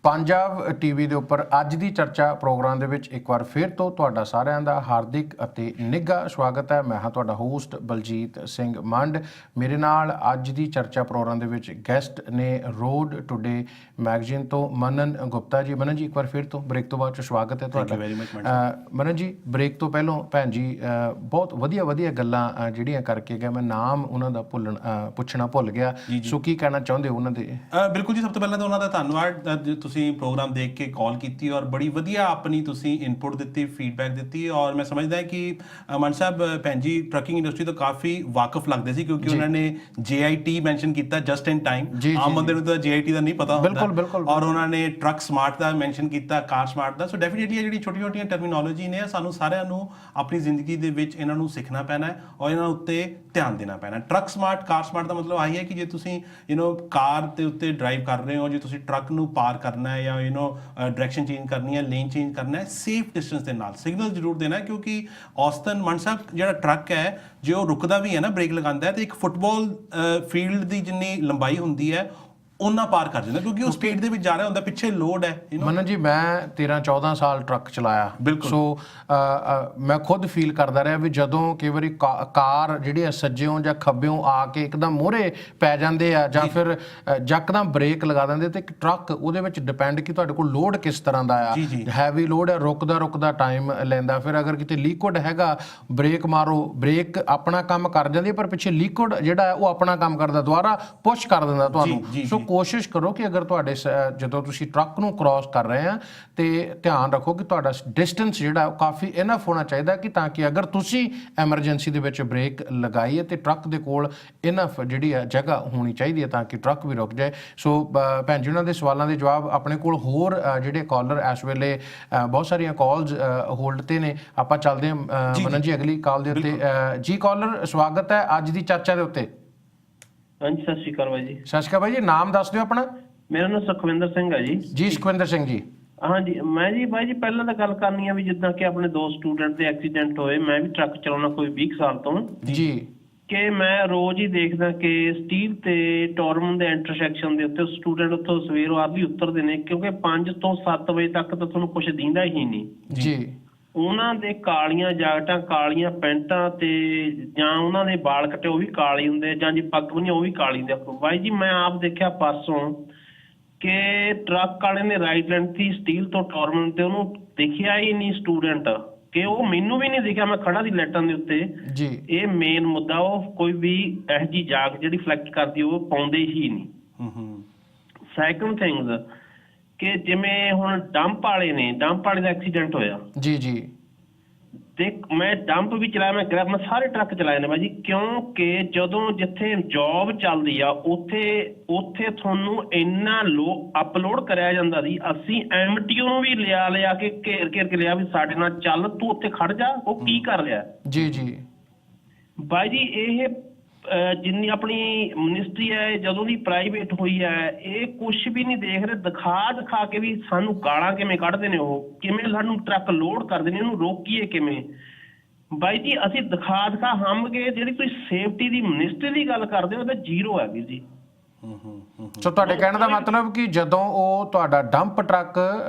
Punjab TV ਦੇ ਉੱਪਰ ਅੱਜ ਦੀ ਚਰਚਾ ਪ੍ਰੋਗਰਾਮ ਦੇ ਵਿੱਚ ਇੱਕ ਵਾਰ ਫਿਰ ਤੋਂ ਤੁਹਾਡਾ ਸਾਰਿਆਂ ਦਾ ਹਾਰਦਿਕ ਅਤੇ ਨਿੱਘਾ ਸਵਾਗਤ ਹੈ। ਮੈਂ ਹਾਂ ਤੁਹਾਡਾ ਹੋਸਟ ਬਲਜੀਤ ਸਿੰਘ ਮੰਡ। ਮੇਰੇ ਨਾਲ ਅੱਜ ਦੀ ਚਰਚਾ ਪ੍ਰੋਗਰਾਮ ਦੇ ਵਿੱਚ ਗੈਸਟ ਨੇ ਰੋਡ ਟੂਡੇ ਮੈਗਜ਼ੀਨ ਤੋਂ ਮਨਨ ਗੁਪਤਾ ਜੀ। ਮਨਨ ਜੀ, ਇੱਕ ਵਾਰ ਫਿਰ ਤੋਂ ਬ੍ਰੇਕ ਤੋਂ ਬਾਅਦ ਸਵਾਗਤ ਹੈ ਤੁਹਾਡਾ। ਮਨਨ ਜੀ, ਬ੍ਰੇਕ ਤੋਂ ਪਹਿਲਾਂ ਭੈਣ ਜੀ ਬਹੁਤ ਵਧੀਆ ਗੱਲਾਂ ਜਿਹੜੀਆਂ ਕਰਕੇ ਗਏ, ਮੈਂ ਨਾਮ ਉਹਨਾਂ ਦਾ ਪੁੱਛਣਾ ਭੁੱਲ ਗਿਆ, ਸੋ ਕੀ ਕਹਿਣਾ ਚਾਹੁੰਦੇ ਉਹਨਾਂ ਦੇ? ਬਿਲਕੁਲ ਜੀ, ਸਭ ਤੋਂ ਪਹਿਲਾਂ ਤਾਂ ਉਹਨਾਂ ਦਾ ਧੰਨਵਾਦ, ਤੁਸੀਂ ਪ੍ਰੋਗਰਾਮ ਦੇਖ ਕੇ ਕਾਲ ਕੀਤੀ ਔਰ ਬੜੀ ਵਧੀਆ ਆਪਣੀ ਤੁਸੀਂ ਇਨਪੁਟ ਦਿੱਤੀ, ਫੀਡਬੈਕ ਦਿੱਤੀ। ਔਰ ਮੈਂ ਸਮਝਦਾ ਕਿ ਮਨ ਸਾਹਿਬ ਭੈਣ ਜੀ ਟਰੱਕਿੰਗ ਇੰਡਸਟਰੀ ਤੋਂ ਕਾਫੀ ਵਾਕਿਫ ਲੱਗਦੇ ਸੀ, ਕਿਉਂਕਿ ਉਹਨਾਂ ਨੇ JIT ਮੈਂਸ਼ਨ ਕੀਤਾ ਜਸਟ ਇਨ ਟਾਈਮ। ਆਮ ਬੰਦੇ ਨੂੰ ਤਾਂ JIT ਦਾ ਨਹੀਂ ਪਤਾ ਹੁੰਦਾ, ਔਰ ਉਹਨਾਂ ਨੇ ਟਰੱਕ ਸਮਾਰਟ ਦਾ ਮੈਂਸ਼ਨ ਕੀਤਾ, ਕਾਰ ਸਮਾਰਟ ਦਾ। ਸੋ ਡੈਫੀਨੇਟਲੀ ਜਿਹੜੀ ਛੋਟੀਆਂ ਟਰਮੀਨੋਲੋਜੀ ਨੇ, ਸਾਨੂੰ ਸਾਰਿਆਂ ਨੂੰ ਆਪਣੀ ਜ਼ਿੰਦਗੀ ਦੇ ਵਿੱਚ ਇਹਨਾਂ ਨੂੰ ਸਿੱਖਣਾ ਪੈਣਾ ਹੈ ਔਰ ਇਹਨਾਂ ਉੱਤੇ ਧਿਆਨ ਦੇਣਾ ਪੈਣਾ। ਟਰੱਕ ਸਮਾਰਟ, ਕਾਰ ਸਮਾਰਟ ਦਾ ਮਤਲਬ ਆਹੀ ਹੈ ਕਿ ਜੇ ਤੁਸੀਂ ਕਾਰ ਦੇ ਉੱਤੇ ਡਰਾਈਵ ਕਰ ਰਹੇ ਹੋ, ਜੇ ਤੁਸੀਂ ਟਰੱਕ ਨੂੰ ਪਾਰ ਕਰਨਾ ਹੈ ਜਾਂ ਡਾਇਰੈਕਸ਼ਨ ਚੇਂਜ ਕਰਨੀ ਹੈ, ਲੇਨ ਚੇਂਜ ਕਰਨਾ ਹੈ, ਸੇਫ ਡਿਸਟੈਂਸ ਦੇ ਨਾਲ ਸਿਗਨਲ ਜ਼ਰੂਰ ਦੇਣਾ ਹੈ। ਕਿਉਂਕਿ ਔਸਤਨ ਮਨ ਸਾਹਿਬ ਜਿਹੜਾ ਟਰੱਕ ਹੈ, ਜੇ ਉਹ ਰੁਕਦਾ ਵੀ ਹੈ ਨਾ, ਬ੍ਰੇਕ ਲਗਾਉਂਦਾ ਹੈ, ਤੇ ਇੱਕ ਫੁੱਟਬਾਲ ਫੀਲਡ ਦੀ ਜਿੰਨੀ ਲੰਬਾਈ ਹੁੰਦੀ ਹੈ ਉਹਨਾਂ ਪਾਰ ਕਰ ਜਾਂਦਾ, ਕਿਉਂਕਿ ਉਹ ਸਪੀਡ ਦੇ ਵਿੱਚ ਜਾ ਰਿਹਾ ਹੁੰਦਾ, ਪਿੱਛੇ ਲੋਡ ਹੈ। ਮਨਨ ਜੀ, ਮੈਂ 13-14 ਸਾਲ ਟਰੱਕ ਚਲਾਇਆ, ਸੋ ਮੈਂ ਖੁਦ ਫੀਲ ਕਰਦਾ ਰਿਹਾ ਵੀ ਜਦੋਂ ਕਈ ਵਾਰੀ ਕਾਰ ਜਿਹੜੀ ਆ ਸੱਜਿਓਂ ਜਾਂ ਖੱਬਿਓਂ ਆ ਕੇ ਇੱਕਦਮ ਮੂਹਰੇ ਪੈ ਜਾਂਦੇ ਆ ਜਾਂ ਫਿਰ ਯਕਦਮ ਬ੍ਰੇਕ ਲਗਾ ਦਿੰਦੇ, ਤੇ ਇੱਕ ਟਰੱਕ ਉਹਦੇ ਵਿੱਚ ਡਿਪੈਂਡ ਕਿ ਤੁਹਾਡੇ ਕੋਲ ਲੋਡ ਕਿਸ ਤਰ੍ਹਾਂ ਦਾ ਆ। ਹੈਵੀ ਲੋਡ ਹੈ, ਰੁਕਦਾ ਟਾਈਮ ਲੈਂਦਾ, ਫਿਰ ਅਗਰ ਕਿਤੇ ਲੀਕੁਇਡ ਹੈਗਾ, ਬ੍ਰੇਕ ਮਾਰੋ, ਬ੍ਰੇਕ ਆਪਣਾ ਕੰਮ ਕਰ ਜਾਂਦੀ ਹੈ, ਪਰ ਪਿੱਛੇ ਲੀਕੁਇਡ ਜਿਹੜਾ ਉਹ ਆਪਣਾ ਕੰਮ ਕਰਦਾ, ਦੁਬਾਰਾ ਪੁਸ਼ ਕਰ ਦਿੰਦਾ ਤੁਹਾਨੂੰ। ਸੋ ਕੋਸ਼ਿਸ਼ ਕਰੋ ਕਿ ਅਗਰ ਤੁਹਾਡੇ ਜਦੋਂ ਤੁਸੀਂ ਟਰੱਕ ਨੂੰ ਕ੍ਰਾਸ ਕਰ ਰਹੇ ਆ, ਤੇ ਧਿਆਨ ਰੱਖੋ ਕਿ ਤੁਹਾਡਾ ਡਿਸਟੈਂਸ ਜਿਹੜਾ ਉਹ ਕਾਫੀ ਇਨਫ ਹੋਣਾ ਚਾਹੀਦਾ, ਕਿ ਤਾਂ ਕਿ ਅਗਰ ਤੁਸੀਂ ਐਮਰਜੈਂਸੀ ਦੇ ਵਿੱਚ ਬ੍ਰੇਕ ਲਗਾਈ ਹੈ ਤੇ ਟਰੱਕ ਦੇ ਕੋਲ ਇਨਫ ਜਿਹੜੀ ਹੈ ਜਗ੍ਹਾ ਹੋਣੀ ਚਾਹੀਦੀ ਹੈ ਤਾਂ ਕਿ ਟਰੱਕ ਵੀ ਰੁਕ ਜਾਏ। ਸੋ ਭੈਣ ਜੀ, ਉਹਨਾਂ ਦੇ ਸਵਾਲਾਂ ਦੇ ਜਵਾਬ ਆਪਣੇ ਕੋਲ ਹੋਰ ਜਿਹੜੇ ਕਾਲਰ ਇਸ ਵੇਲੇ ਬਹੁਤ ਸਾਰੀਆਂ ਕਾਲਸ ਹੋਲਡ ਤੇ ਨੇ, ਆਪਾਂ ਚੱਲਦੇ ਹਾਂ ਮਨਨ ਜੀ ਅਗਲੀ ਕਾਲ ਦੇ ਉੱਤੇ। ਜੀ ਕਾਲਰ, ਸਵਾਗਤ ਹੈ ਅੱਜ ਦੀ ਚਰਚਾ ਦੇ ਉੱਤੇ। ਹਾਂਜੀ, ਸਤਿ ਸ਼੍ਰੀ ਅਕਾਲ ਬਾਈ ਜੀ। ਸਤਿ ਸ਼੍ਰੀ ਅਕਾਲ ਬਾਈ ਜੀ, ਨਾਮ ਦੱਸ ਦਿਓ ਆਪਣਾ। ਮੇਰਾ ਨਾਮ ਸੁਖਵਿੰਦਰ ਸਿੰਘ ਹੈ ਜੀ। ਜੀ ਸੁਖਵਿੰਦਰ ਸਿੰਘ ਜੀ। ਹਾਂਜੀ, ਮੈਂ ਜੀ ਬਾਈ ਜੀ ਪਹਿਲਾਂ ਤਾਂ ਗੱਲ ਕਰਨੀ ਆ ਵੀ ਜਿੱਦਾਂ ਕਿ ਆਪਣੇ ਦੋ ਸਟੂਡੈਂਟ ਦੇ ਐਕਸੀਡੈਂਟ ਹੋਏ, ਮੈਂ ਵੀ ਟਰੱਕ ਚਲਾਉਣਾ ਕੋਈ 20 ਸਾਲ ਤੋਂ ਜੀ, ਕਿ ਮੈਂ ਰੋਜ਼ ਹੀ ਦੇਖਦਾ ਕਿ ਸਟੀਲ ਤੇ ਟੋਰਮਨ ਦੇ ਇੰਟਰਸੈਕਸ਼ਨ ਦੇ ਉੱਤੇ ਸਟੂਡੈਂਟ ਉੱਥੋਂ ਸਵੇਰੋਂ ਆਪ ਹੀ ਉਤਰਦੇ ਨੇ, ਕਿਉਂਕਿ 5 ਤੋਂ 7 ਵਜੇ ਤੱਕ ਤਾਂ ਤੁਹਾਨੂੰ ਕੁਝ ਦਿਖਦਾ ਹੀ ਨਹੀਂ ਜੀ। ਉਹਨਾਂ ਦੇ ਕਾਲੀਆਂ ਜੈਕਟਾਂ, ਕਾਲੀਆਂ ਪੈਂਟਾਂ, ਤੇ ਜਾਂ ਉਹਨਾਂ ਦੇ ਵਾਲ ਕੱਟੇ ਉਹ ਵੀ ਕਾਲੇ ਹੁੰਦੇ, ਜਾਂ ਜੀ ਪੱਗ ਬੰਨੀ ਉਹ ਵੀ ਕਾਲੀ ਹੁੰਦੀ। ਬਾਈ ਜੀ, ਮੈਂ ਆਪ ਦੇਖਿਆ ਪਰਸੋਂ ਕਿ ਟਰੱਕ ਵਾਲੇ ਨੇ ਰਾਈਟ ਲੈਂਡ ਦੀ ਸਟੀਲ ਤੋਂ ਟੋਰਮਨ ਤੇ ਉਹਨੂੰ ਦਿਖਿਆ ਹੀ ਨਹੀਂ ਸਟੂਡੈਂਟ, ਕਿ ਉਹ ਮੈਨੂੰ ਵੀ ਨਹੀਂ ਦਿਖਿਆ, ਮੈਂ ਖੜਾ ਸੀ ਲਾਈਟਾਂ ਦੇ ਉੱਤੇ ਜੀ। ਇਹ ਮੇਨ ਮੁੱਦਾ, ਉਹ ਕੋਈ ਵੀ ਇਹੋ ਜਿਹੀ ਜਾਗ ਜਿਹੜੀ ਫਲੈਕਟ ਕਰਦੀ ਉਹ ਪਾਉਂਦੇ ਹੀ ਨਹੀਂ। ਸੈਕੰਡ ਥਿੰਗਸ ਕਿ ਜਿਵੇਂ ਹੁਣ ਡੰਪ ਵਾਲੇ ਦਾ ਐਕਸੀਡੈਂਟ ਹੋਇਆ ਜੀ, ਤੇ ਮੈਂ ਡੰਪ ਵੀ ਚਲਾਇਆ, ਮੈਂ ਸਾਰੇ ਟਰੱਕ ਚਲਾਏ ਨੇ ਬਾਜੀ, ਕਿਉਂਕਿ ਜਦੋਂ ਜਿੱਥੇ ਜੌਬ ਚੱਲਦੀ ਆ ਉੱਥੇ ਤੁਹਾਨੂੰ ਇੰਨਾ ਅਪਲੋਡ ਕਰਿਆ ਜਾਂਦਾ ਸੀ, ਅਸੀਂ MTO ਨੂੰ ਵੀ ਲਿਆ ਕੇ ਘੇਰ ਕੇ ਲਿਆ ਵੀ ਸਾਡੇ ਨਾਲ ਚੱਲ, ਤੂੰ ਉੱਥੇ ਖੜ ਜਾ, ਉਹ ਕੀ ਕਰ ਰਿਹਾ ਜੀ ਬਾਈ ਜੀ। ਇਹ ਜਿੰਨੀ ਆਪਣੀ ਮਿਨਿਸਟਰੀ ਹੈ, ਜਦੋਂ ਦੀ ਪ੍ਰਾਈਵੇਟ ਹੋਈ ਹੈ, ਇਹ ਕੁਛ ਵੀ ਨਹੀਂ ਦੇਖ ਰਹੇ, ਦਿਖਾ ਕੇ ਵੀ ਸਾਨੂੰ ਗਾਲਾਂ ਕਿਵੇਂ ਕੱਢਦੇ ਨੇ, ਉਹ ਕਿਵੇਂ ਸਾਨੂੰ ਟਰੱਕ ਲੋਡ ਕਰਦੇ ਨੇ, ਇਹਨੂੰ ਰੋਕੀਏ ਕਿਵੇਂ। ਬਾਈ ਜੀ, ਅਸੀਂ ਦਿਖਾ ਹਮ ਗਏ, ਜਿਹੜੀ ਤੁਸੀਂ ਸੇਫਟੀ ਦੀ ਮਿਨਿਸਟਰੀ ਦੀ ਗੱਲ ਕਰਦੇ ਹੋ, ਉਹ ਤਾਂ ਜ਼ੀਰੋ ਹੈ ਵੀਰ ਜੀ। ਸੋ ਤੁਹਾਡੇ ਕਹਿਣ ਦਾ ਮਤਲਬ ਕਿ ਜਦੋਂ ਉਹ ਤੁਹਾਡਾ ਡੰਪ ਟਰੱਕ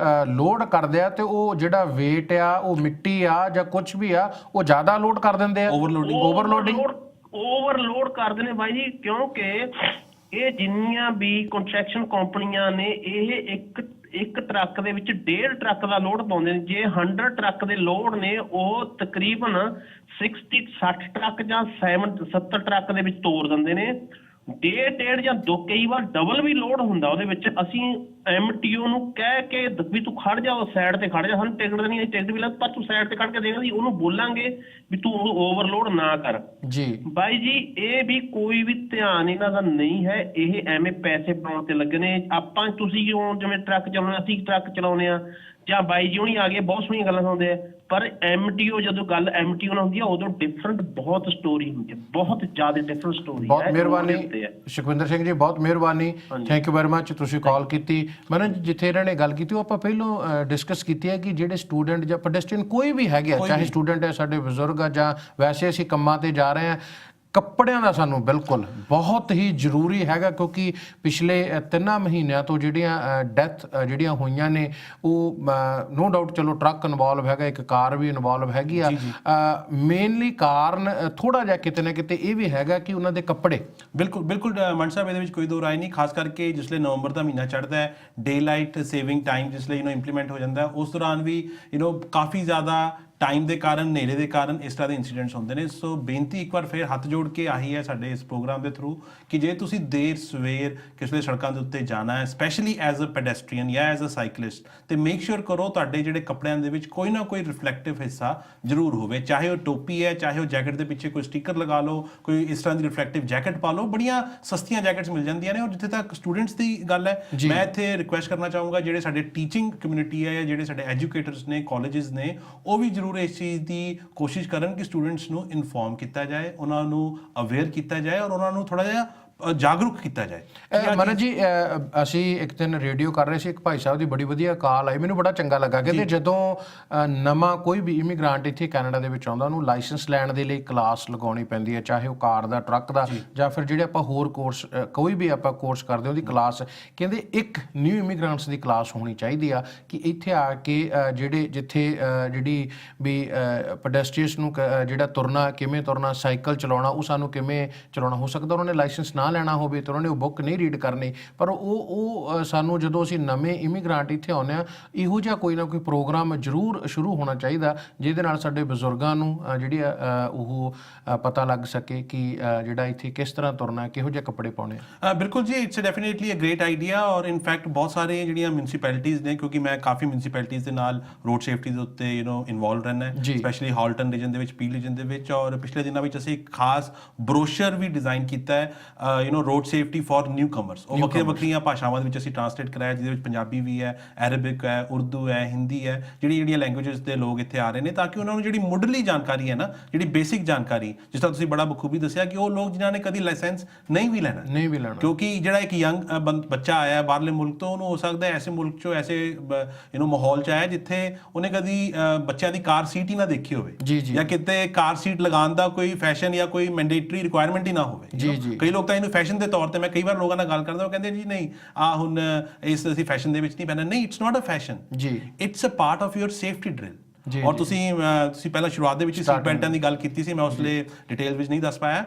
ਲੋਡ ਕਰਦੇ ਆ, ਤੇ ਉਹ ਜਿਹੜਾ ਵੇਟ ਆ, ਉਹ ਮਿੱਟੀ ਆ ਜਾਂ ਕੁਛ ਵੀ ਆ, ਉਹ ਜ਼ਿਆਦਾ ਲੋਡ ਕਰ ਦਿੰਦੇ ਆ, ਓਵਰਲੋਡ ਕਰਦੇ ਨੇ ਬਾਈ ਜੀ। ਕਿਉਂਕਿ ਇਹ ਜਿੰਨੀਆਂ ਵੀ ਕੰਸਟਰਕਸ਼ਨ ਕੰਪਨੀਆਂ ਨੇ, ਇਹ ਇੱਕ ਟਰੱਕ ਦੇ ਵਿੱਚ 1.5 ਟਰੱਕ ਦਾ ਲੋਡ ਪਾਉਂਦੇ ਨੇ। ਜੇ 100 ਟਰੱਕ ਦੇ ਲੋਡ ਨੇ, ਉਹ ਤਕਰੀਬਨ 60 ਟਰੱਕ ਜਾਂ 70 ਟਰੱਕ ਦੇ ਵਿੱਚ ਤੋਰ ਦਿੰਦੇ ਨੇ। 1.5 ਜਾਂ 2, ਕਈ ਵਾਰ ਡਬਲ ਵੀ ਲੋਡ ਹੁੰਦਾ ਉਹਦੇ ਵਿੱਚ। ਅਸੀਂ MTO ਨੂੰ ਕਹਿ ਕੇ ਵੀ ਤੂੰ ਖੜ ਜਾ, ਸਾਈਡ ਤੇ ਖੜ ਜਾ, ਸਾਨੂੰ ਟਿਕਟ ਨਹੀਂ, ਟਿਕਟ ਵੀ ਲੱਗ, ਪਰ ਤੂੰ ਸਾਈਡ ਤੇ ਖੜ ਕੇ ਦੇਣਾ ਸੀ, ਉਹਨੂੰ ਬੋਲਾਂਗੇ ਵੀ ਤੂੰ ਓਵਰਲੋਡ ਨਾ ਕਰ ਜੀ। ਬਾਈ ਜੀ, ਇਹ ਵੀ ਕੋਈ ਵੀ ਧਿਆਨ ਇਹਨਾਂ ਦਾ ਨਹੀਂ ਹੈ, ਇਹ ਐਵੇਂ ਪੈਸੇ ਪਾਉਣ ਤੇ ਲੱਗੇ ਨੇ। ਤੁਸੀਂ ਜਿਵੇਂ ਟਰੱਕ ਚਲਾਉਣਾ, ਅਸੀਂ ਟਰੱਕ ਚਲਾਉਂਦੇ ਆ, ਜਾਂ ਬਾਈ ਜੀ ਹੁਣੀ ਆ ਗਏ, ਬਹੁਤ ਸੋਹਣੀਆਂ ਗੱਲਾਂ ਸੁਣਾਉਂਦੇ ਆ, ਪਰ MTO ਜਦੋਂ ਗੱਲ MTO ਨਾਲ ਹੁੰਦੀ ਆ, ਉਦੋਂ ਡਿਫਰੈਂਟ ਬਹੁਤ ਸਟੋਰੀ ਹੁੰਦੀ ਹੈ, ਬਹੁਤ ਜ਼ਿਆਦਾ ਡਿਫਰੈਂਟ ਸਟੋਰੀ। ਬਹੁਤ ਮਿਹਰਬਾਨੀ ਸੁਖਵਿੰਦਰ ਸਿੰਘ ਜੀ, ਬਹੁਤ ਮਿਹਰਬਾਨੀ, ਥੈਂਕ ਯੂ ਵੈਰੀ ਮਚ, ਤੁਸੀਂ ਕਾਲ ਕੀਤੀ। ਮਨਨ, ਜਿੱਥੇ ਇਹਨਾਂ ਨੇ ਗੱਲ ਕੀਤੀ ਉਹ ਆਪਾਂ ਪਹਿਲਾਂ ਡਿਸਕਸ ਕੀਤੀ ਹੈ ਕਿ ਜਿਹੜੇ ਸਟੂਡੈਂਟ ਜਾਂ ਪੈਡੈਸਟਰੀਅਨ ਕੋਈ ਵੀ ਹੈਗੇ ਆ, ਚਾਹੇ ਸਟੂਡੈਂਟ ਹੈ, ਸਾਡੇ ਬਜ਼ੁਰਗ ਆ, ਜਾਂ ਵੈਸੇ ਅਸੀਂ ਕੰਮਾਂ ਤੇ ਜਾ ਰਹੇ ਹਾਂ, ਕੱਪੜਿਆਂ ਦਾ ਸਾਨੂੰ ਬਿਲਕੁਲ ਬਹੁਤ ਹੀ ਜ਼ਰੂਰੀ ਹੈਗਾ, ਕਿਉਂਕਿ ਪਿਛਲੇ 3 ਮਹੀਨਿਆਂ ਤੋਂ ਜਿਹੜੀਆਂ ਡੈਥ ਜਿਹੜੀਆਂ ਹੋਈਆਂ ਨੇ ਉਹ ਨੋ ਡਾਊਟ ਚਲੋ ਟਰੱਕ ਇਨਵੋਲਵ ਹੈਗਾ, ਇੱਕ ਕਾਰ ਵੀ ਇਨਵੋਲਵ ਹੈਗੀ ਆ। ਮੇਨਲੀ ਕਾਰਨ ਥੋੜਾ ਜਿਹਾ ਕਿਤੇ ਨਾ ਕਿਤੇ ਇਹ ਵੀ ਹੈਗਾ ਕਿ ਉਹਨਾਂ ਦੇ ਕੱਪੜੇ। ਬਿਲਕੁਲ ਬਿਲਕੁਲ ਮੰਡ ਸਾਹਿਬ, ਇਹਦੇ ਵਿੱਚ ਕੋਈ ਦੋ ਰਾਏ ਨਹੀਂ, ਖਾਸ ਕਰਕੇ ਜਿਸਲੇ ਨਵੰਬਰ ਦਾ ਮਹੀਨਾ ਚੜ੍ਹਦਾ ਹੈ, ਡੇ ਲਾਈਟ ਸੇਵਿੰਗ ਟਾਈਮ ਜਿਸਲੇ ਇੰਪਲੀਮੈਂਟ ਹੋ ਜਾਂਦਾ ਹੈ, ਉਸ ਦੌਰਾਨ ਵੀ ਕਾਫੀ ਜ਼ਿਆਦਾ ਟਾਈਮ ਦੇ ਕਾਰਨ, ਹਨੇਰੇ ਦੇ ਕਾਰਨ ਇਸ ਤਰ੍ਹਾਂ ਦੇ ਇਨਸੀਡੈਂਟਸ ਹੁੰਦੇ ਨੇ। ਸੋ ਬੇਨਤੀ ਇੱਕ ਵਾਰ ਫਿਰ ਹੱਥ ਜੋੜ ਕੇ ਆਹੀ ਹੈ ਸਾਡੇ ਇਸ ਪ੍ਰੋਗਰਾਮ ਦੇ ਥਰੂ ਕਿ ਜੇ ਤੁਸੀਂ ਦੇਰ ਸਵੇਰ ਕਿਸੇ ਸੜਕਾਂ ਦੇ ਉੱਤੇ ਜਾਣਾ ਹੈ, ਸਪੈਸ਼ਲੀ ਐਜ਼ ਅ ਪੈਡੈਸਟਰੀਅਨ ਜਾਂ ਐਜ਼ ਅ ਸਾਈਕਲਿਸਟ, ਤੇ ਮੇਕ ਸ਼ੋਰ ਕਰੋ ਤੁਹਾਡੇ ਜਿਹੜੇ ਕੱਪੜਿਆਂ ਦੇ ਵਿੱਚ ਕੋਈ ਨਾ ਕੋਈ ਰਿਫਲੈਕਟਿਵ ਹਿੱਸਾ ਜ਼ਰੂਰ ਹੋਵੇ, ਚਾਹੇ ਉਹ ਟੋਪੀ ਹੈ, ਚਾਹੇ ਉਹ ਜੈਕਟ ਦੇ ਪਿੱਛੇ ਕੋਈ ਸਟicker ਲਗਾ ਲਓ, ਕੋਈ ਇਸ ਤਰ੍ਹਾਂ ਦੀ ਰਿਫਲੈਕਟਿਵ ਜੈਕਟ ਪਾ ਲਓ। ਬੜੀਆਂ ਸਸਤੀਆਂ ਜੈਕਟਸ ਮਿਲ ਜਾਂਦੀਆਂ ਨੇ। ਔਰ ਜਿੱਥੇ ਤੱਕ ਸਟੂਡੈਂਟਸ ਦੀ ਗੱਲ ਹੈ, ਮੈਂ ਇੱਥੇ ਰਿਕੁਐਸਟ ਕਰਨਾ ਚਾਹੂੰਗਾ ਜਿਹੜੇ ਸਾਡੇ ਟੀਚਿੰਗ ਕਮਿਊਨਿਟੀ ਹੈ ਜਾਂ ਜਿਹੜੇ ਸਾਡੇ ਐਜੂਕੇਟਰਸ ਨੇ, ਕਾਲਜਸ ਨੇ, ਉਹ ਵੀ ਜ਼ਰੂਰ ਇਸ ਚੀਜ਼ ਦੀ ਕੋਸ਼ਿਸ਼ ਕਰਨ ਕਿ ਸਟੂਡੈਂਟਸ ਨੂੰ ਇਨਫੋਰਮ ਕੀਤਾ ਜਾਏ, ਉਹਨਾਂ ਨੂੰ ਅਵੇਅਰ ਕੀਤਾ ਜਾਏ ਔਰ ਉਹਨਾਂ ਨੂੰ ਥੋੜਾ ਜਿਹਾ ਜਾਗਰੂਕ ਕੀਤਾ ਜਾਏ। ਮਨਨ ਜੀ, ਅਸੀਂ ਇੱਕ ਦਿਨ ਰੇਡੀਓ ਕਰ ਰਹੇ ਸੀ, ਇੱਕ ਭਾਈ ਸਾਹਿਬ ਦੀ ਬੜੀ ਵਧੀਆ ਕਾਲ ਆਈ, ਮੈਨੂੰ ਬੜਾ ਚੰਗਾ ਲੱਗਾ। ਕਹਿੰਦੇ ਜਦੋਂ ਨਵਾਂ ਕੋਈ ਵੀ ਇਮੀਗ੍ਰਾਂਟ ਇੱਥੇ ਕੈਨੇਡਾ ਦੇ ਵਿੱਚ ਆਉਂਦਾ, ਉਹਨੂੰ ਲਾਇਸੈਂਸ ਲੈਣ ਦੇ ਲਈ ਕਲਾਸ ਲਗਾਉਣੀ ਪੈਂਦੀ ਹੈ, ਚਾਹੇ ਉਹ ਕਾਰ ਦਾ, ਟਰੱਕ ਦਾ, ਜਾਂ ਫਿਰ ਜਿਹੜੇ ਆਪਾਂ ਹੋਰ ਕੋਰਸ ਕੋਈ ਵੀ ਆਪਾਂ ਕੋਰਸ ਕਰਦੇ ਉਹਦੀ ਕਲਾਸ। ਕਹਿੰਦੇ ਇੱਕ ਨਿਊ ਇਮੀਗ੍ਰਾਂਟਸ ਦੀ ਕਲਾਸ ਹੋਣੀ ਚਾਹੀਦੀ ਆ ਕਿ ਇੱਥੇ ਆ ਕੇ ਜਿੱਥੇ ਜਿਹੜੀ ਵੀ ਪੈਡੈਸਟਰੀਅਨਸ ਨੂੰ ਜਿਹੜਾ ਤੁਰਨਾ, ਕਿਵੇਂ ਤੁਰਨਾ, ਸਾਈਕਲ ਚਲਾਉਣਾ, ਉਹ ਸਾਨੂੰ ਕਿਵੇਂ ਚਲਾਉਣਾ ਹੋ ਸਕਦਾ। ਉਹਨਾਂ ਨੇ ਲਾਇਸੈਂਸ ਨਾ ਲੈਣਾ ਹੋਵੇ ਤਾਂ ਉਹਨਾਂ ਨੇ ਉਹ ਬੁੱਕ ਨਹੀਂ ਰੀਡ ਕਰਨੀ, ਪਰ ਉਹ ਸਾਨੂੰ ਜਦੋਂ ਅਸੀਂ ਨਵੇਂ ਇਮੀਗ੍ਰਾਂਟ ਇੱਥੇ ਆਉਂਦੇ ਹਾਂ, ਇਹੋ ਜਿਹਾ ਕੋਈ ਨਾ ਕੋਈ ਪ੍ਰੋਗਰਾਮ ਜ਼ਰੂਰ ਸ਼ੁਰੂ ਹੋਣਾ ਚਾਹੀਦਾ ਜਿਹਦੇ ਨਾਲ ਸਾਡੇ ਬਜ਼ੁਰਗਾਂ ਨੂੰ ਜਿਹੜੀ ਉਹ ਪਤਾ ਲੱਗ ਸਕੇ ਕਿ ਜਿਹੜਾ ਇੱਥੇ ਕਿਸ ਤਰ੍ਹਾਂ ਤੁਰਨਾ, ਕਿਹੋ ਜਿਹੇ ਕੱਪੜੇ ਪਾਉਣੇ ਆ। ਬਿਲਕੁਲ ਜੀ, it's definitely a great idea. ਔਰ ਇਨਫੈਕਟ ਬਹੁਤ ਸਾਰੇ ਜਿਹੜੀਆਂ ਮਿਊਨਿਸਪੈਲਿਟੀਜ਼ ਨੇ, ਕਿਉਂਕਿ ਮੈਂ ਕਾਫੀ ਮਿਊਨਿਸਪੈਲਿਟੀਜ਼ ਦੇ ਨਾਲ ਰੋਡ ਸੇਫਟੀ ਦੇ ਉੱਤੇ ਇਨਵੋਲਵ ਰਹਿਣਾ, ਸਪੈਸ਼ਲੀ ਹਾਲਟਨ ਰੀਜਨ ਦੇ ਵਿੱਚ, ਪੀਲ ਰੀਜਨ ਦੇ ਵਿੱਚ। ਔਰ ਪਿਛਲੇ ਦਿਨਾਂ ਵਿੱਚ ਅਸੀਂ ਇੱਕ ਖਾਸ ਬਰੋਸ਼ਰ ਵੀ ਡਿਜ਼ਾਈਨ ਕੀਤਾ ਹੈ, road safety for new commerce. ਉਹ ਵੱਖਰੀਆਂ ਭਾਸ਼ਾਵਾਂ ਦੇ ਵਿੱਚ ਅਸੀਂ ਟ੍ਰਾਂਸਲੇਟ ਕਰਾਇਆ, ਜਿਹਦੇ ਵਿੱਚ ਪੰਜਾਬੀ ਵੀ ਹੈ, ਅਰਬਿਕ ਹੈ, ਉਰਦੂ ਹੈ, ਹਿੰਦੀ ਹੈ, ਜਿਹੜੀਆਂ ਲੈਂਗੁਏਜਸ ਦੇ ਲੋਕ ਇੱਥੇ ਆ ਰਹੇ ਨੇ, ਤਾਂ ਕਿ ਉਹਨਾਂ ਨੂੰ ਜਿਹੜੀ ਮੁੱਢਲੀ ਜਾਣਕਾਰੀ ਹੈ ਨਾ, ਜਿਹੜੀ ਬੇਸਿਕ ਜਾਣਕਾਰੀ, ਜਿਸ ਤਰ੍ਹਾਂ ਤੁਸੀਂ ਬੜਾ ਬਖੂਬੀ ਦੱਸਿਆ ਕਿ ਉਹ ਲੋਕ ਜਿਨ੍ਹਾਂ ਨੇ ਕਦੀ ਲਾਇਸੈਂਸ ਨਹੀਂ ਵੀ ਲੈਣਾ, ਕਿਉਂਕਿ ਜਿਹੜਾ ਇੱਕ ਯੰਗ ਬੱਚਾ ਆਇਆ ਬਾਹਰਲੇ ਮੁਲਕ ਤੋਂ, ਉਹਨੂੰ ਹੋ ਸਕਦਾ ਐਸੇ ਮੁਲਕ 'ਚੋਂ, ਐਸੇ ਮਾਹੌਲ 'ਚ ਆਇਆ ਜਿੱਥੇ ਉਹਨੇ ਕਦੀ ਬੱਚਿਆਂ ਦੀ ਕਾਰ ਸੀਟ ਹੀ ਨਾ ਦੇਖੀ ਹੋਵੇ, ਜਾਂ ਕਿਤੇ ਕਾਰ ਸੀਟ ਲਗਾਉਣ ਦਾ ਕੋਈ ਫੈਸ਼ਨ ਜਾਂ ਕੋਈ ਮੈਂਡੇਟਰੀ ਰਿਕੁਆਇਰਮੈਂਟ ਹੀ ਨਾ ਹੋਵੇ। ਕਈ ਲੋਕ ਤਾਂ ਇਹਨੂੰ ਫੈਸ਼ਨ ਦੇ ਤੌਰ ਤੇ, ਮੈਂ ਕਈ ਵਾਰ ਲੋਕਾਂ ਨਾਲ ਗੱਲ ਕਰਦਾ, ਉਹ ਕਹਿੰਦੇ ਜੀ ਨਹੀਂ ਹੁਣ ਅਸੀਂ ਫੈਸ਼ਨ ਦੇ ਵਿੱਚ ਨਹੀਂ ਪਹਿਨਣਾ। ਨਹੀਂ, it's not a fashion, it's a part of your safety drill. ਔਰ ਤੁਸੀਂ ਪਹਿਲਾਂ ਸ਼ੁਰੂਆਤ ਦੇ ਵਿੱਚ ਸੀਟ ਬੈਲਟਾਂ ਦੀ ਗੱਲ ਕੀਤੀ ਸੀ, ਮੈਂ ਉਸ ਲਈ ਡਿਟੇਲ ਵਿੱਚ ਨਹੀਂ ਦੱਸ ਪਾਇਆ।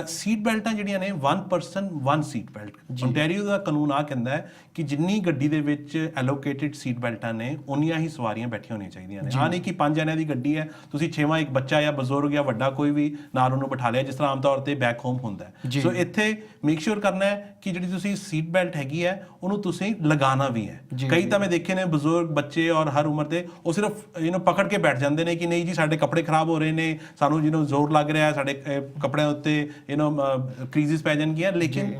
ਸੀਟ ਬੈਲਟਾਂ ਜਿਹੜੀਆਂ ਨੇ, 1 person 1 ਸੀਟ ਬੈਲਟ। ਓਨਟਾਰੀਓ ਦਾ ਕਾਨੂੰਨ ਆ ਕਹਿੰਦਾ ਹੈ ਕਿ ਜਿੰਨੀ ਗੱਡੀ ਦੇ ਵਿੱਚ ਐਲੋਕੇਟਿਡ ਸੀਟ ਬੈਲਟਾਂ ਨੇ, ਉਨੀਆਂ ਹੀ ਸਵਾਰੀਆਂ ਬੈਠੀਆਂ ਹੋਣੀਆਂ ਚਾਹੀਦੀਆਂ ਨੇ। ਹਾਂ ਨਹੀਂ ਕਿ 5 ਜਣਿਆਂ ਦੀ ਗੱਡੀ ਹੈ, ਤੁਸੀਂ 6ਵਾਂ ਇੱਕ ਬੱਚਾ ਜਾਂ ਬਜ਼ੁਰਗ ਜਾਂ ਵੱਡਾ ਕੋਈ ਵੀ ਨਾਲ ਉਹਨੂੰ ਬਿਠਾ ਲਿਆ, ਜਿਸ ਤਰ੍ਹਾਂ ਆਮ ਤੌਰ ਤੇ ਬੈਕ ਹੋਮ ਹੁੰਦਾ ਹੈ। ਸੋ ਇੱਥੇ ਮੇਕ ਸ਼ੋਰ ਕਰਨਾ ਹੈ ਕਿ ਜਿਹੜੀ ਤੁਸੀਂ ਸੀਟ ਬੈਲਟ ਹੈਗੀ ਹੈ, ਉਹਨੂੰ ਤੁਸੀਂ ਲਗਾਉਣਾ ਵੀ ਹੈ। ਕਈ ਤਾਂ ਮੈਂ ਦੇਖੇ ਨੇ ਬਜ਼ੁਰਗ, ਬੱਚੇ ਔਰ ਹਰ ਉਮਰ ਦੇ, ਉਹ ਸਿਰਫ ਪਕੜ ਕੇ ਬੈਠ ਜਾਂਦੇ ਨੇ ਕਿ ਨਹੀਂ ਜੀ ਸਾਡੇ ਕੱਪੜੇ ਖਰਾਬ ਹੋ ਰਹੇ ਨੇ, ਸਾਨੂੰ ਜ਼ੋਰ ਲੱਗ ਰਿਹਾ, ਸਾਡੇ ਕੱਪੜਿਆਂ ਉੱਤੇ ਕ੍ਰੀਜ਼ਿਸ ਪੈ ਜਾਣਗੀਆਂ। ਲੇਕਿਨ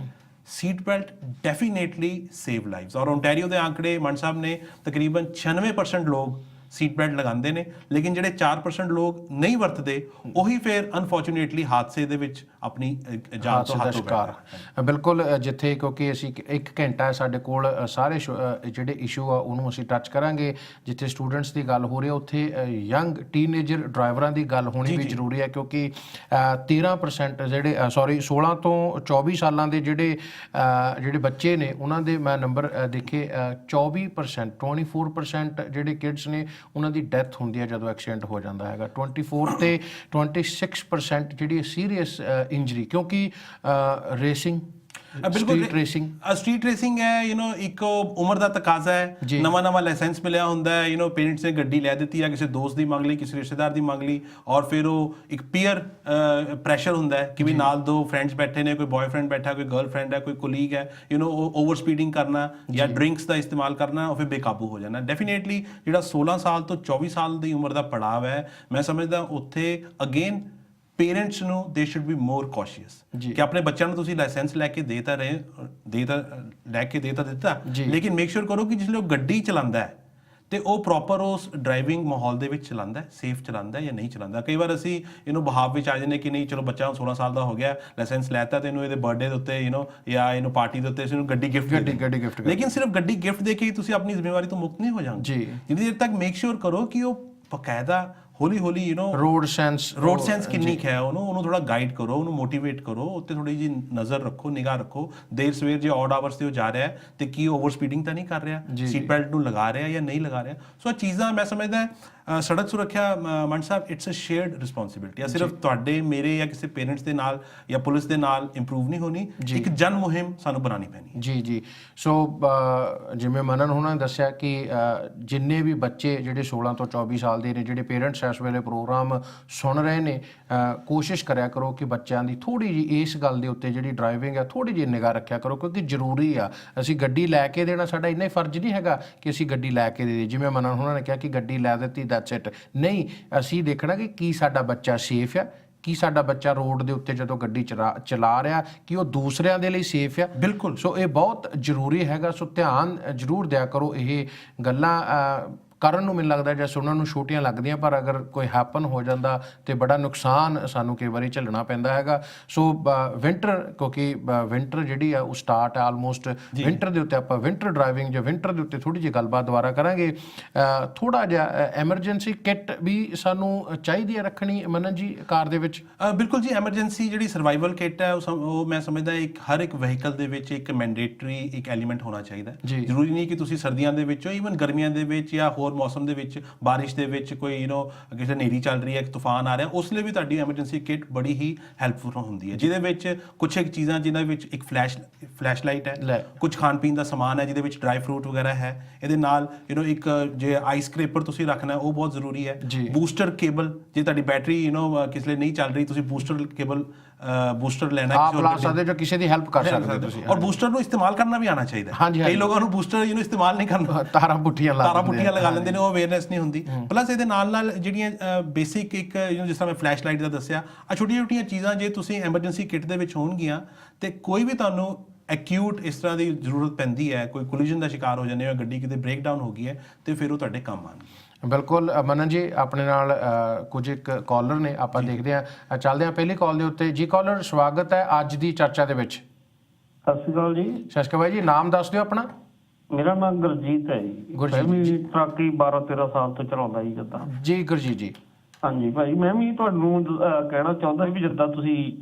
seat belt definitely save lives. ਔਰ ਓਨਟਾਰੀਓ ਦੇ ਆંકੜੇ ਮੰਡ ਸਾਹਿਬ ਨੇ, ਤਕਰੀਬਨ 96% ਲੋਕ ਸੀਟ ਬੈਲਟ ਲਗਾਉਂਦੇ ਨੇ, ਲੇਕਿਨ ਜਿਹੜੇ 4% ਲੋਕ ਨਹੀਂ ਵਰਤਦੇ, ਉਹੀ ਫਿਰ ਅਨਫੋਰਚੂਨੇਟਲੀ ਹਾਦਸੇ ਦੇ ਵਿੱਚ ਆਪਣੀ ਜਾਨ ਤੋਂ ਹੱਥ ਧੋ। ਬਿਲਕੁਲ, ਜਿੱਥੇ ਕਿਉਂਕਿ ਅਸੀਂ 1 ਘੰਟਾ ਸਾਡੇ ਕੋਲ ਸਾਰੇ ਜਿਹੜੇ ਇਸ਼ੂ ਆ ਉਹਨੂੰ ਅਸੀਂ ਟੱਚ ਕਰਾਂਗੇ। ਜਿੱਥੇ ਸਟੂਡੈਂਟਸ ਦੀ ਗੱਲ ਹੋ ਰਹੀ ਹੈ, ਉੱਥੇ ਯੰਗ ਟੀਨੇਜਰ ਡਰਾਈਵਰਾਂ ਦੀ ਗੱਲ ਹੋਣੀ ਵੀ ਜ਼ਰੂਰੀ ਹੈ, ਕਿਉਂਕਿ 13% 16 ਤੋਂ 24 ਸਾਲਾਂ ਦੇ ਜਿਹੜੇ ਬੱਚੇ ਨੇ, ਉਹਨਾਂ ਦੇ ਮੈਂ ਨੰਬਰ ਦੇਖੇ, 24% ਜਿਹੜੇ ਕਿਡਸ ਨੇ, ਉਹਨਾਂ ਦੀ ਡੈਥ ਹੁੰਦੀ ਹੈ ਜਦੋਂ ਐਕਸੀਡੈਂਟ ਹੋ ਜਾਂਦਾ ਹੈਗਾ। 24 ਤੇ 26% ਜਿਹੜੀ ਸੀਰੀਅਸ ਇੰਜਰੀ, ਕਿਉਂਕਿ ਰੇਸਿੰਗ, ਸਟਰੀਟ ਰੇਸਿੰਗ ਹੈ, ਇੱਕ ਉਮਰ ਦਾ ਤਕਾਜ਼ਾ ਹੈ, ਨਵਾਂ ਲਾਇਸੈਂਸ ਮਿਲਿਆ ਹੁੰਦਾ ਹੈ, ਪੇਰੈਂਟਸ ਨੇ ਗੱਡੀ ਲੈ ਦਿੱਤੀ ਜਾਂ ਕਿਸੇ ਦੋਸਤ ਦੀ ਮੰਗ ਲਈ, ਕਿਸੇ ਰਿਸ਼ਤੇਦਾਰ ਦੀ ਮੰਗ ਲਈ, ਔਰ ਫਿਰ ਉਹ ਇੱਕ ਪੀਅਰ ਪ੍ਰੈਸ਼ਰ ਹੁੰਦਾ ਹੈ ਕਿ ਵੀ ਨਾਲ 2 ਫਰੈਂਡਸ ਬੈਠੇ ਨੇ, ਕੋਈ ਬॉयਫ੍ਰੈਂਡ ਬੈਠਾ, ਕੋਈ ਗਰਲਫ੍ਰੈਂਡ ਹੈ, ਕੋਈ ਕੋਲੀਗ ਹੈ, ਓਵਰ ਸਪੀਡਿੰਗ ਕਰਨਾ ਜਾਂ ਡਰਿੰਕਸ ਦਾ ਇਸਤੇਮਾਲ ਕਰਨਾ, ਉਹ ਫਿਰ ਬੇਕਾਬੂ ਹੋ ਜਾਣਾ। ਡੈਫੀਨੇਟਲੀ ਜਿਹੜਾ 16 ਸਾਲ ਤੋਂ 24 ਸਾਲ ਦੀ ਉਮਰ ਦਾ ਪੜਾਅ ਹੈ, ਮੈਂ ਸਮਝਦਾ ਉੱਥੇ ਅਗੇਨ ਪੇਰੈਂਟਸ ਨੂੰ ਦੇ ਸ਼ੁੱਡ ਬੀ ਮੋਰ ਕੌਸ਼ੀਅਸ ਕਿ ਆਪਣੇ ਬੱਚਿਆਂ ਨੂੰ ਤੁਸੀਂ ਲਾਇਸੈਂਸ ਲੈ ਕੇ ਦੇ ਤਾਂ ਦਿੱਤਾ, ਲੇਕਿਨ ਮੇਕ ਸ਼ੋਰ ਕਰੋ ਕਿ ਜਿਸਲੇ ਉਹ ਗੱਡੀ ਚਲਾਉਂਦਾ ਹੈ ਤੇ ਉਹ ਪ੍ਰੋਪਰ ਉਸ ਡਰਾਈਵਿੰਗ ਮਾਹੌਲ ਦੇ ਵਿੱਚ ਚਲਾਉਂਦਾ ਹੈ, ਸੇਫ ਚਲਾਉਂਦਾ ਹੈ ਜਾਂ ਨਹੀਂ ਚਲਾਉਂਦਾ। ਕਈ ਵਾਰ ਅਸੀਂ ਬਹਾਵ ਵਿੱਚ ਆ ਜਾਂਦੇ ਕਿ ਨਹੀਂ ਚਲੋ ਬੱਚਾ 16 ਸਾਲ ਦਾ ਹੋ ਗਿਆ, ਲਾਇਸੈਂਸ ਲੈਤਾ ਤੇ ਇਹਨੂੰ ਇਹਦੇ ਬਰਥਡੇ ਦੇ ਉੱਤੇ ਜਾਂ ਪਾਰਟੀ ਦੇ ਉੱਤੇ ਇਹਨੂੰ ਗੱਡੀ ਗਿਫਟ, ਲੇਕਿਨ ਸਿਰਫ ਗੱਡੀ ਗਿਫਟ ਦੇ ਕੇ ਤੁਸੀਂ ਆਪਣੀ ਜ਼ਿੰਮੇਵਾਰੀ ਤੋਂ ਮੁਕਤ ਨਹੀਂ ਹੋ ਜਾਓਗੇ। ਜਿੰਨੀ ਦੇਰ ਤੱਕ ਮੇਕ ਸ਼ੋਰ ਕਰੋ ਕਿ ਉਹ ਬਕਾਇਦਾ ਹੌਲੀ ਹੌਲੀ ਰੋਡ ਸੈਂਸ ਕਿੰਨੀ ਕੁ ਹੈ ਉਹਨੂੰ ਥੋੜਾ ਗਾਈਡ ਕਰੋ, ਉਹਨੂੰ ਮੋਟੀਵੇਟ ਕਰੋ, ਉੱਤੇ ਥੋੜੀ ਜੀ ਨਜ਼ਰ ਰੱਖੋ, ਨਿਗਾਹ ਰੱਖੋ। ਦੇਰ ਸਵੇਰ ਜੇ ਆਡ ਆਵਰਸ ਤੇ ਉਹ ਜਾ ਰਿਹਾ ਤੇ ਕੀ ਓਵਰ ਸਪੀਡਿੰਗ ਤਾਂ ਨਹੀਂ ਕਰ ਰਿਹਾ, ਸੀਟ ਬੈਲਟ ਨੂੰ ਲਗਾ ਰਿਹਾ ਜਾਂ ਨਹੀਂ ਲਗਾ ਰਿਹਾ। ਸੋ ਇਹ ਚੀਜ਼ਾਂ ਮੈਂ ਸਮਝਦਾ ਸੜਕ ਸੁਰੱਖਿਆ ਮੰਡ ਸਾਹਿਬ ਇਟਸ ਅ ਸ਼ੇਅਰਡ ਰਿਸਪੌਂਸਿਬਿਲਟੀ ਆ, ਸਿਰਫ ਤੁਹਾਡੇ ਮੇਰੇ ਜਾਂ ਕਿਸੇ ਪੇਰੈਂਟਸ ਦੇ ਨਾਲ ਜਾਂ ਪੁਲਿਸ ਦੇ ਨਾਲ ਇੰਪਰੂਵ ਨਹੀਂ ਹੋਣੀ, ਇੱਕ ਜਨ ਮੁਹਿੰਮ ਸਾਨੂੰ ਬਣਾਉਣੀ ਪੈਣੀ। ਜੀ ਸੋ ਜਿਵੇਂ ਮਨਨ ਹੋਣਾ ਨੇ ਦੱਸਿਆ ਕਿ ਜਿੰਨੇ ਵੀ ਬੱਚੇ ਜਿਹੜੇ 16 ਤੋਂ 24 ਸਾਲ ਦੇ ਨੇ, ਜਿਹੜੇ ਪੇਰੈਂਟਸ ਇਸ ਵੇਲੇ ਪ੍ਰੋਗਰਾਮ ਸੁਣ ਰਹੇ ਨੇ, ਕੋਸ਼ਿਸ਼ ਕਰਿਆ ਕਰੋ ਕਿ ਬੱਚਿਆਂ ਦੀ ਥੋੜੀ ਜਿਹੀ ਇਸ ਗੱਲ ਦੇ ਉੱਤੇ ਜਿਹੜੀ ਡਰਾਈਵਿੰਗ ਆ ਥੋੜੀ ਜਿਹੀ ਨਿਗਾਹ ਰੱਖਿਆ ਕਰੋ, ਕਿਉਂਕਿ ਜ਼ਰੂਰੀ ਆ। ਅਸੀਂ ਗੱਡੀ ਲੈ ਕੇ ਦੇਣਾ ਸਾਡਾ ਇੰਨਾ ਹੀ ਫਰਜ਼ ਨਹੀਂ ਹੈਗਾ ਕਿ ਅਸੀਂ ਗੱਡੀ ਲੈ ਕੇ ਦੇ ਦਈਏ। ਜਿਵੇਂ ਮਨਨ ਹੋਣਾ ਨੇ ਕਿਹਾ ਕਿ ਗੱਡੀ ਲੈ ਦਿੱਤੀ ਦੈਟਸ ਇਟ, ਨਹੀਂ, ਅਸੀਂ ਦੇਖਣਾ ਕਿ ਕੀ ਸਾਡਾ ਬੱਚਾ ਸੇਫ ਆ, ਕੀ ਸਾਡਾ ਬੱਚਾ ਰੋਡ ਦੇ ਉੱਤੇ ਜਦੋਂ ਗੱਡੀ ਚਲਾ ਰਿਹਾ ਕਿ ਉਹ ਦੂਸਰਿਆਂ ਦੇ ਲਈ ਸੇਫ ਆ। ਬਿਲਕੁਲ। ਸੋ ਇਹ ਬਹੁਤ ਜ਼ਰੂਰੀ ਹੈਗਾ। ਸੋ ਧਿਆਨ ਜ਼ਰੂਰ ਦਿਆ ਕਰੋ। ਇਹ ਗੱਲਾਂ ਕਰਨ ਨੂੰ ਮੈਨੂੰ ਲੱਗਦਾ ਜਾਂ ਸੁਣਨ ਨੂੰ ਛੋਟੀਆਂ ਲੱਗਦੀਆਂ, ਪਰ ਅਗਰ ਕੋਈ ਹੈਪਨ ਹੋ ਜਾਂਦਾ ਤੇ ਬੜਾ ਨੁਕਸਾਨ ਸਾਨੂੰ ਕਈ ਵਾਰੀ ਝੱਲਣਾ ਪੈਂਦਾ ਹੈਗਾ। ਸੋ ਵਿੰਟਰ, ਕਿਉਂਕਿ ਵਿੰਟਰ ਜਿਹੜੀ ਆ ਉਹ ਸਟਾਰਟ ਹੈ ਆਲਮੋਸਟ, ਵਿੰਟਰ ਦੇ ਉੱਤੇ ਆਪਾਂ ਵਿੰਟਰ ਡਰਾਈਵਿੰਗ ਜਾਂ ਵਿੰਟਰ ਦੇ ਉੱਤੇ ਥੋੜੀ ਜਿਹੀ ਗੱਲਬਾਤ ਦੁਬਾਰਾ ਕਰਾਂਗੇ। ਥੋੜਾ ਜਿਹਾ ਐਮਰਜੈਂਸੀ ਕਿੱਟ ਵੀ ਸਾਨੂੰ ਚਾਹੀਦੀ ਹੈ ਰੱਖਣੀ ਮਨਨ ਜੀ ਕਾਰ ਦੇ ਵਿੱਚ। ਬਿਲਕੁਲ ਜੀ, ਐਮਰਜੈਂਸੀ ਜਿਹੜੀ ਸਰਵਾਈਵਲ ਕਿੱਟ ਹੈ ਉਹ ਮੈਂ ਸਮਝਦਾ ਹਰ ਇੱਕ ਵਹੀਕਲ ਦੇ ਵਿੱਚ ਇੱਕ ਮੈਂਡੇਟਰੀ ਇੱਕ ਐਲੀਮੈਂਟ ਹੋਣਾ ਚਾਹੀਦਾ। ਜ਼ਰੂਰੀ ਨਹੀਂ ਕਿ ਤੁਸੀਂ ਸਰਦੀਆਂ ਦੇ ਵਿੱਚ, ਈਵਨ ਗਰਮੀਆਂ ਦੇ ਵਿੱਚ ਜਾਂ ਹੋਰ ਮੌਸਮ ਦੇ ਵਿੱਚ, ਬਾਰਿਸ਼ ਦੇ ਵਿੱਚ ਕੋਈ ਕਿਸੇ ਹਨੇਰੀ ਚੱਲ ਰਹੀ ਹੈ, ਇੱਕ ਤੂਫਾਨ ਆ ਰਿਹਾ, ਉਸ ਲਈ ਵੀ ਤੁਹਾਡੀ ਐਮਰਜੈਂਸੀ ਕਿੱਟ ਬੜੀ ਹੀ ਹੈਲਪਫੁਲ ਹੁੰਦੀ ਹੈ, ਜਿਹਦੇ ਵਿੱਚ ਕੁਛ ਇੱਕ ਚੀਜ਼ਾਂ ਜਿਨ੍ਹਾਂ ਵਿੱਚ ਇੱਕ ਫਲੈਸ਼ ਲਾਈਟ ਹੈ, ਕੁਝ ਖਾਣ ਪੀਣ ਦਾ ਸਮਾਨ ਹੈ ਜਿਹਦੇ ਵਿੱਚ ਡਰਾਈ ਫਰੂਟ ਵਗੈਰਾ ਹੈ, ਇਹਦੇ ਨਾਲ ਇੱਕ ਜੇ ਆਈਸ ਸਕ੍ਰੇਪਰ ਤੁਸੀਂ ਰੱਖਣਾ ਉਹ ਬਹੁਤ ਜ਼ਰੂਰੀ ਹੈ। ਬੂਸਟਰ ਕੇਬਲ, ਜੇ ਤੁਹਾਡੀ ਬੈਟਰੀ ਕਿਸ ਲਈ ਨਹੀਂ ਚੱਲ ਰਹੀ, ਤੁਸੀਂ ਬੂਸਟਰ ਲੈਣਾ ਆਪ ਲਾ ਸਕਦੇ ਜੋ ਕਿਸੇ ਦੀ ਹੈਲਪ ਕਰ ਸਕਦੇ ਤੁਸੀਂ। ਔਰ ਬੂਸਟਰ ਨੂੰ ਇਸਤੇਮਾਲ ਕਰਨਾ ਵੀ ਆਉਣਾ ਚਾਹੀਦਾ। ਕਈ ਲੋਕਾਂ ਨੂੰ ਬੂਸਟਰ ਇਸਤੇਮਾਲ ਨਹੀਂ ਕਰਨਾ, ਤਾਰਾਂ ਪੁੱਠੀਆਂ ਲਗਾ ਲੈਂਦੇ ਨੇ, ਉਹ ਅਵੇਅਰਨੈਸ ਨਹੀਂ ਹੁੰਦੀ। ਪਲੱਸ ਇਹਦੇ ਨਾਲ ਜਿਹੜੀਆਂ ਬੇਸਿਕ ਇੱਕ ਜਿਸ ਤਰ੍ਹਾਂ ਮੈਂ ਫਲੈਸ਼ ਲਾਈਟ ਦਾ ਦੱਸਿਆ, ਆ ਛੋਟੀਆਂ ਚੀਜ਼ਾਂ ਜੇ ਤੁਸੀਂ ਐਮਰਜੈਂਸੀ ਕਿੱਟ ਦੇ ਵਿੱਚ ਹੋਣਗੀਆਂ ਤੇ ਕੋਈ ਵੀ ਤੁਹਾਨੂੰ ਐਕਿਊਟ ਇਸ ਤਰ੍ਹਾਂ ਦੀ ਜ਼ਰੂਰਤ ਪੈਂਦੀ ਹੈ, ਕੋਈ ਕੋਲੀਜਨ ਦਾ ਸ਼ਿਕਾਰ ਹੋ ਜਾਂਦੇ ਹੋ, ਗੱਡੀ ਕਿਤੇ ਬ੍ਰੇਕਡਾਊਨ ਹੋ ਗਈ ਹੈ, ਤੇ ਫਿਰ ਉਹ ਤੁਹਾਡੇ ਕੰਮ ਆਉਣਗੇ। ਬਿਲਕੁਲ ਮਨਨ ਜੀ, ਆਪਣੇ ਨਾਲ ਕੁਝ ਇੱਕ ਕਾਲਰ ਨੇ, ਆਪਾਂ ਦੇਖਦੇ ਹਾਂ, ਚੱਲਦੇ ਹਾਂ ਪਹਿਲੀ ਕਾਲ ਦੇ ਉੱਤੇ। ਜੀ ਕਾਲਰ, ਸਵਾਗਤ ਹੈ ਅੱਜ ਦੀ ਚਰਚਾ ਦੇ ਵਿੱਚ। ਸਤਿ ਸ਼੍ਰੀ ਅਕਾਲ ਜੀ। ਸਤਿ ਸ਼੍ਰੀ ਅਕਾਲ ਜੀ, ਨਾਮ ਦੱਸ ਦਿਓ ਆਪਣਾ। ਮੇਰਾ ਨਾਮ ਗੁਰਜੀਤ ਹੈ ਜੀ। ਮੈਂ ਵੀ ਟਰੱਕ 12-13 ਸਾਲ ਤੋਂ ਚਲਾਉਂਦਾ ਜੀ ਜਿੱਦਾਂ। ਜੀ ਗੁਰਜੀਤ ਜੀ। ਹਾਂਜੀ ਭਾਈ, ਮੈਂ ਵੀ ਤੁਹਾਨੂੰ ਕਹਿਣਾ ਚਾਹੁੰਦਾ ਵੀ ਜਿੱਦਾਂ ਤੁਸੀਂ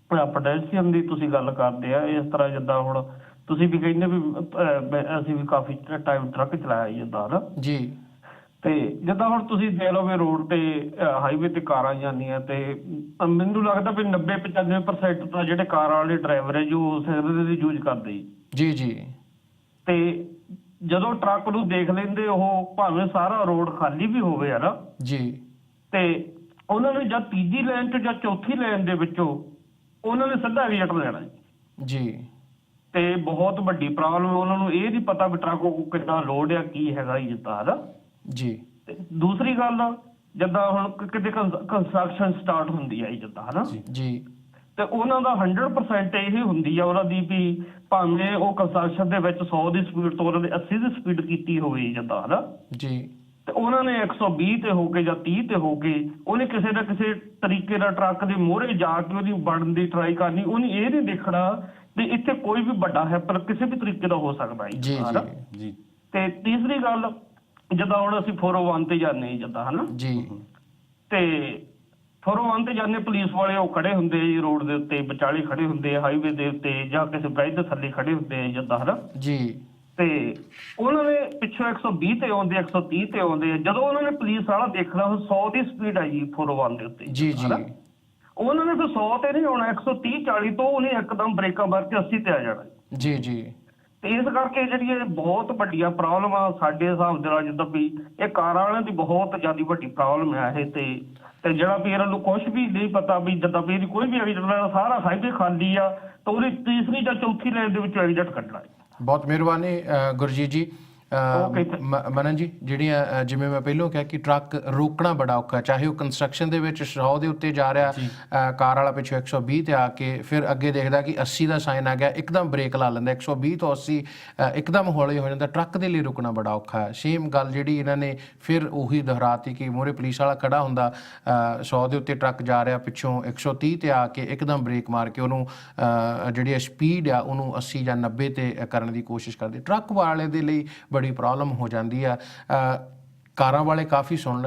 ਪੋਟੈਂਸ਼ੀਅਲ ਦੀ ਤੁਸੀਂ ਗੱਲ ਕਰਦੇ ਆ, ਇਸ ਤਰ੍ਹਾਂ ਜਿੱਦਾਂ ਹੁਣ ਤੁਸੀਂ ਵੀ ਕਹਿੰਦੇ ਵੀ ਅਸੀਂ ਵੀ ਕਾਫੀ ਟਾਈਮ ਟਰੱਕ ਚਲਾਇਆ ਜਿੱਦਾਂ ਨਾ ਜੀ, ਤੇ ਜਿੱਦਾਂ ਹੁਣ ਤੁਸੀਂ ਦੇਖ ਲਓ ਵੀ ਰੋਡ ਤੇ ਹਾਈਵੇ ਤੇ ਕਾਰਾਂ ਜਾਂਦੀਆਂ ਤੇ ਮੈਨੂੰ ਲੱਗਦਾ ਵੀ 90-95% ਤਾਂ ਜਿਹੜੇ ਕਾਰਾਂ ਵਾਲੇ ਡਰਾਈਵਰ ਹੈ ਜੋ ਸਿਗਨਲ ਦੀ ਯੂਜ਼ ਕਰਦੇ ਜੀ। ਤੇ ਜਦੋਂ ਟਰੱਕ ਨੂੰ ਦੇਖ ਲੈਂਦੇ ਉਹ, ਭਾਵੇਂ ਸਾਰਾ ਰੋਡ ਖਾਲੀ ਵੀ ਹੋਵੇ ਹੈ ਨਾ ਜੀ, ਤੇ ਉਹਨਾਂ ਨੇ ਜਦ ਤੀਜੀ ਲਾਈਨ ਚ ਜਾਂ ਚੌਥੀ ਲਾਈਨ ਦੇ ਵਿੱਚੋਂ ਉਹਨਾਂ ਨੇ ਸਿੱਧਾ ਐਗਜ਼ਿਟ ਲੈਣਾ ਜੀ। ਤੇ ਬਹੁਤ ਵੱਡੀ ਪ੍ਰੋਬਲਮ, ਉਹਨਾਂ ਨੂੰ ਇਹ ਨਹੀਂ ਪਤਾ ਵੀ ਟਰੱਕ ਕਿੰਨਾ ਲੋਡ ਆ, ਕੀ ਹੈਗਾ ਜਿੱਦਾਂ ਹੈ ਨਾ ਜੀ। ਤੇ ਦੂਸਰੀ ਗੱਲ, ਜਿੱਦਾਂ ਹੁਣ ਕਿਤੇ ਕੰਸਟਰਕਸ਼ਨ ਸਟਾਰਟ ਹੁੰਦੀ ਹੈ ਜਿੱਦਾਂ ਹਨਾ ਜੀ, ਤੇ ਉਹਨਾਂ ਦਾ 100% ਇਹ ਹੁੰਦੀ ਆ ਉਹਨਾਂ ਦੀ ਵੀ ਭਾਵੇਂ ਉਹ ਕੰਸਟਰਕਸ਼ਨ ਦੇ ਵਿੱਚ 100 ਦੀ ਸਪੀਡ ਤੋਂ ਉਹਨਾਂ ਨੇ 80 ਦੀ ਸਪੀਡ ਕੀਤੀ ਹੋਵੇ ਜਿੱਦਾਂ ਹਨਾ ਜੀ, ਤੇ ਉਹਨਾਂ ਨੇ 120 ਤੇ ਹੋ ਕੇ ਜਾਂ 30 ਤੇ ਹੋ ਕੇ ਉਹਨੇ ਕਿਸੇ ਨਾ ਕਿਸੇ ਤਰੀਕੇ ਦਾ ਟਰੱਕ ਦੇ ਮੋਹਰੇ ਜਾ ਕੇ ਉਹਦੀ ਵੜਨ ਦੀ ਟਰਾਈ ਕਰਨੀ। ਉਹਨੇ ਇਹ ਨਹੀਂ ਦੇਖਣਾ ਵੀ ਇੱਥੇ ਕੋਈ ਵੀ ਵੱਡਾ ਹੈਪਨ ਕਿਸੇ ਵੀ ਤਰੀਕੇ ਦਾ ਹੋ ਸਕਦਾ ਜੀ। ਤੇ ਤੀਸਰੀ ਗੱਲ, ਜਿੱਦਾਂ ਹੁਣ ਅਸੀਂ 401 ਤੇ ਜਾਂਦੇ ਜਿੱਦਾਂ ਹਨਾ ਜੀ, ਤੇ 401 ਤੇ ਜਾਂਦੇ, ਪੁਲਿਸ ਵਾਲੇ ਉਹ ਖੜੇ ਹੁੰਦੇ ਜੀ ਰੋਡ ਦੇ ਉੱਤੇ, ਵਿਚਾਲੇ ਖੜੇ ਹੁੰਦੇ, ਹਾਈਵੇ ਦੇ ਉੱਤੇ ਜਾਂ ਕਿਸੇ ਬ੍ਰਿਜ ਦੇ ਥੱਲੇ ਖੜੇ ਹੁੰਦੇ ਜਿੱਦਾਂ ਹਨਾ ਜੀ, ਤੇ ਉਹਨਾਂ ਨੇ ਪਿੱਛੋਂ 120 ਤੇ ਆਉਂਦੇ, 130 ਤੇ ਆਉਂਦੇ। ਜਦੋਂ ਉਹਨਾਂ ਨੇ ਪੁਲਿਸ ਵਾਲਾ ਦੇਖਣਾ 100 ਦੀ ਸਪੀਡ ਆ ਜੀ 401 ਦੇ ਉੱਤੇ ਜੀ, ਉਹਨਾਂ ਨੇ ਫਿਰ 100 ਤੇ ਨਹੀਂ ਆਉਣਾ, 130-40 ਤੋਂ ਉਹਨੇ ਇੱਕਦਮ ਬ੍ਰੇਕਾਂ ਮਾਰ ਕੇ 80 ਤੇ ਆ ਜਾਣਾ ਜੀ। ਤੇ ਇਸ ਕਰਕੇ ਜਿਹੜੀ ਇਹ ਬਹੁਤ ਵੱਡੀਆਂ ਪ੍ਰੋਬਲਮ ਆ ਸਾਡੇ ਹਿਸਾਬ ਦੇ ਨਾਲ, ਜਿੱਦਾਂ ਵੀ ਇਹ ਕਾਰਾਂ ਵਾਲਿਆਂ ਦੀ ਬਹੁਤ ਜ਼ਿਆਦਾ ਵੱਡੀ ਪ੍ਰੋਬਲਮ ਹੈ ਇਹ। ਤੇ ਜਿਹੜਾ ਵੀ ਇਹਨਾਂ ਨੂੰ ਕੁਝ ਵੀ ਨਹੀਂ ਪਤਾ ਵੀ ਜਿੱਦਾਂ ਵੀ ਇਹਦੀ ਕੋਈ ਵੀ ਐਗਜ਼ਿਟ, ਸਾਰਾ ਹਾਈਵੇ ਖਾਲੀ ਆ ਤਾਂ ਉਹਦੀ ਤੀਸਰੀ ਜਾਂ ਚੌਥੀ ਲਾਈਨ ਦੇ ਵਿੱਚ ਐਗਜ਼ਿਟ ਕੱਢਣਾ। ਬਹੁਤ ਮਿਹਰਬਾਨੀ ਗੁਰਜੀਤ ਜੀ। ਮਨਨ ਜੀ, ਜਿਹੜੀਆਂ ਜਿਵੇਂ ਮੈਂ ਪਹਿਲਾਂ ਕਿਹਾ ਕਿ ਟਰੱਕ ਰੋਕਣਾ ਬੜਾ ਔਖਾ, ਚਾਹੇ ਉਹ ਕੰਸਟਰਕਸ਼ਨ ਦੇ ਵਿੱਚ 100 ਦੇ ਉੱਤੇ ਜਾ ਰਿਹਾ, ਕਾਰ ਵਾਲਾ ਪਿੱਛੋਂ 120 ਤੇ ਆ ਕੇ ਫਿਰ ਅੱਗੇ ਦੇਖਦਾ ਕਿ 80 ਦਾ ਸਾਈਨ ਆ ਗਿਆ, ਇੱਕਦਮ ਬ੍ਰੇਕ ਲਾ ਲੈਂਦਾ, 120 ਤੋਂ 80 ਇੱਕਦਮ ਹੌਲੀ ਹੋ ਜਾਂਦਾ। ਟਰੱਕ ਦੇ ਲਈ ਰੁਕਣਾ ਬੜਾ ਔਖਾ ਹੈ। ਸੇਮ ਗੱਲ ਜਿਹੜੀ ਇਹਨਾਂ ਨੇ ਫਿਰ ਉਹੀ ਦੁਹਰਾਤੀ ਕਿ ਮੂਹਰੇ ਪੁਲਿਸ ਵਾਲਾ ਖੜਾ ਹੁੰਦਾ, 100 ਦੇ ਉੱਤੇ ਟਰੱਕ ਜਾ ਰਿਹਾ, ਪਿੱਛੋਂ 130 ਤੇ ਆ ਕੇ ਇੱਕਦਮ ਬ੍ਰੇਕ ਮਾਰ ਕੇ ਉਹਨੂੰ ਜਿਹੜੀ ਸਪੀਡ ਆ ਉਹਨੂੰ 80 ਜਾਂ 90 ਤੇ ਕਰਨ ਦੀ ਕੋਸ਼ਿਸ਼ ਕਰਦੇ। ਟਰੱਕ ਵਾਲੇ ਦੇ ਲਈ ਬੜੀ ਪ੍ਰੋਬਲਮ ਹੋ ਜਾਂਦੀ ਆ। ਕਾਰਾਂ ਵਾਲੇ ਕਾਫੀ ਸੁਣ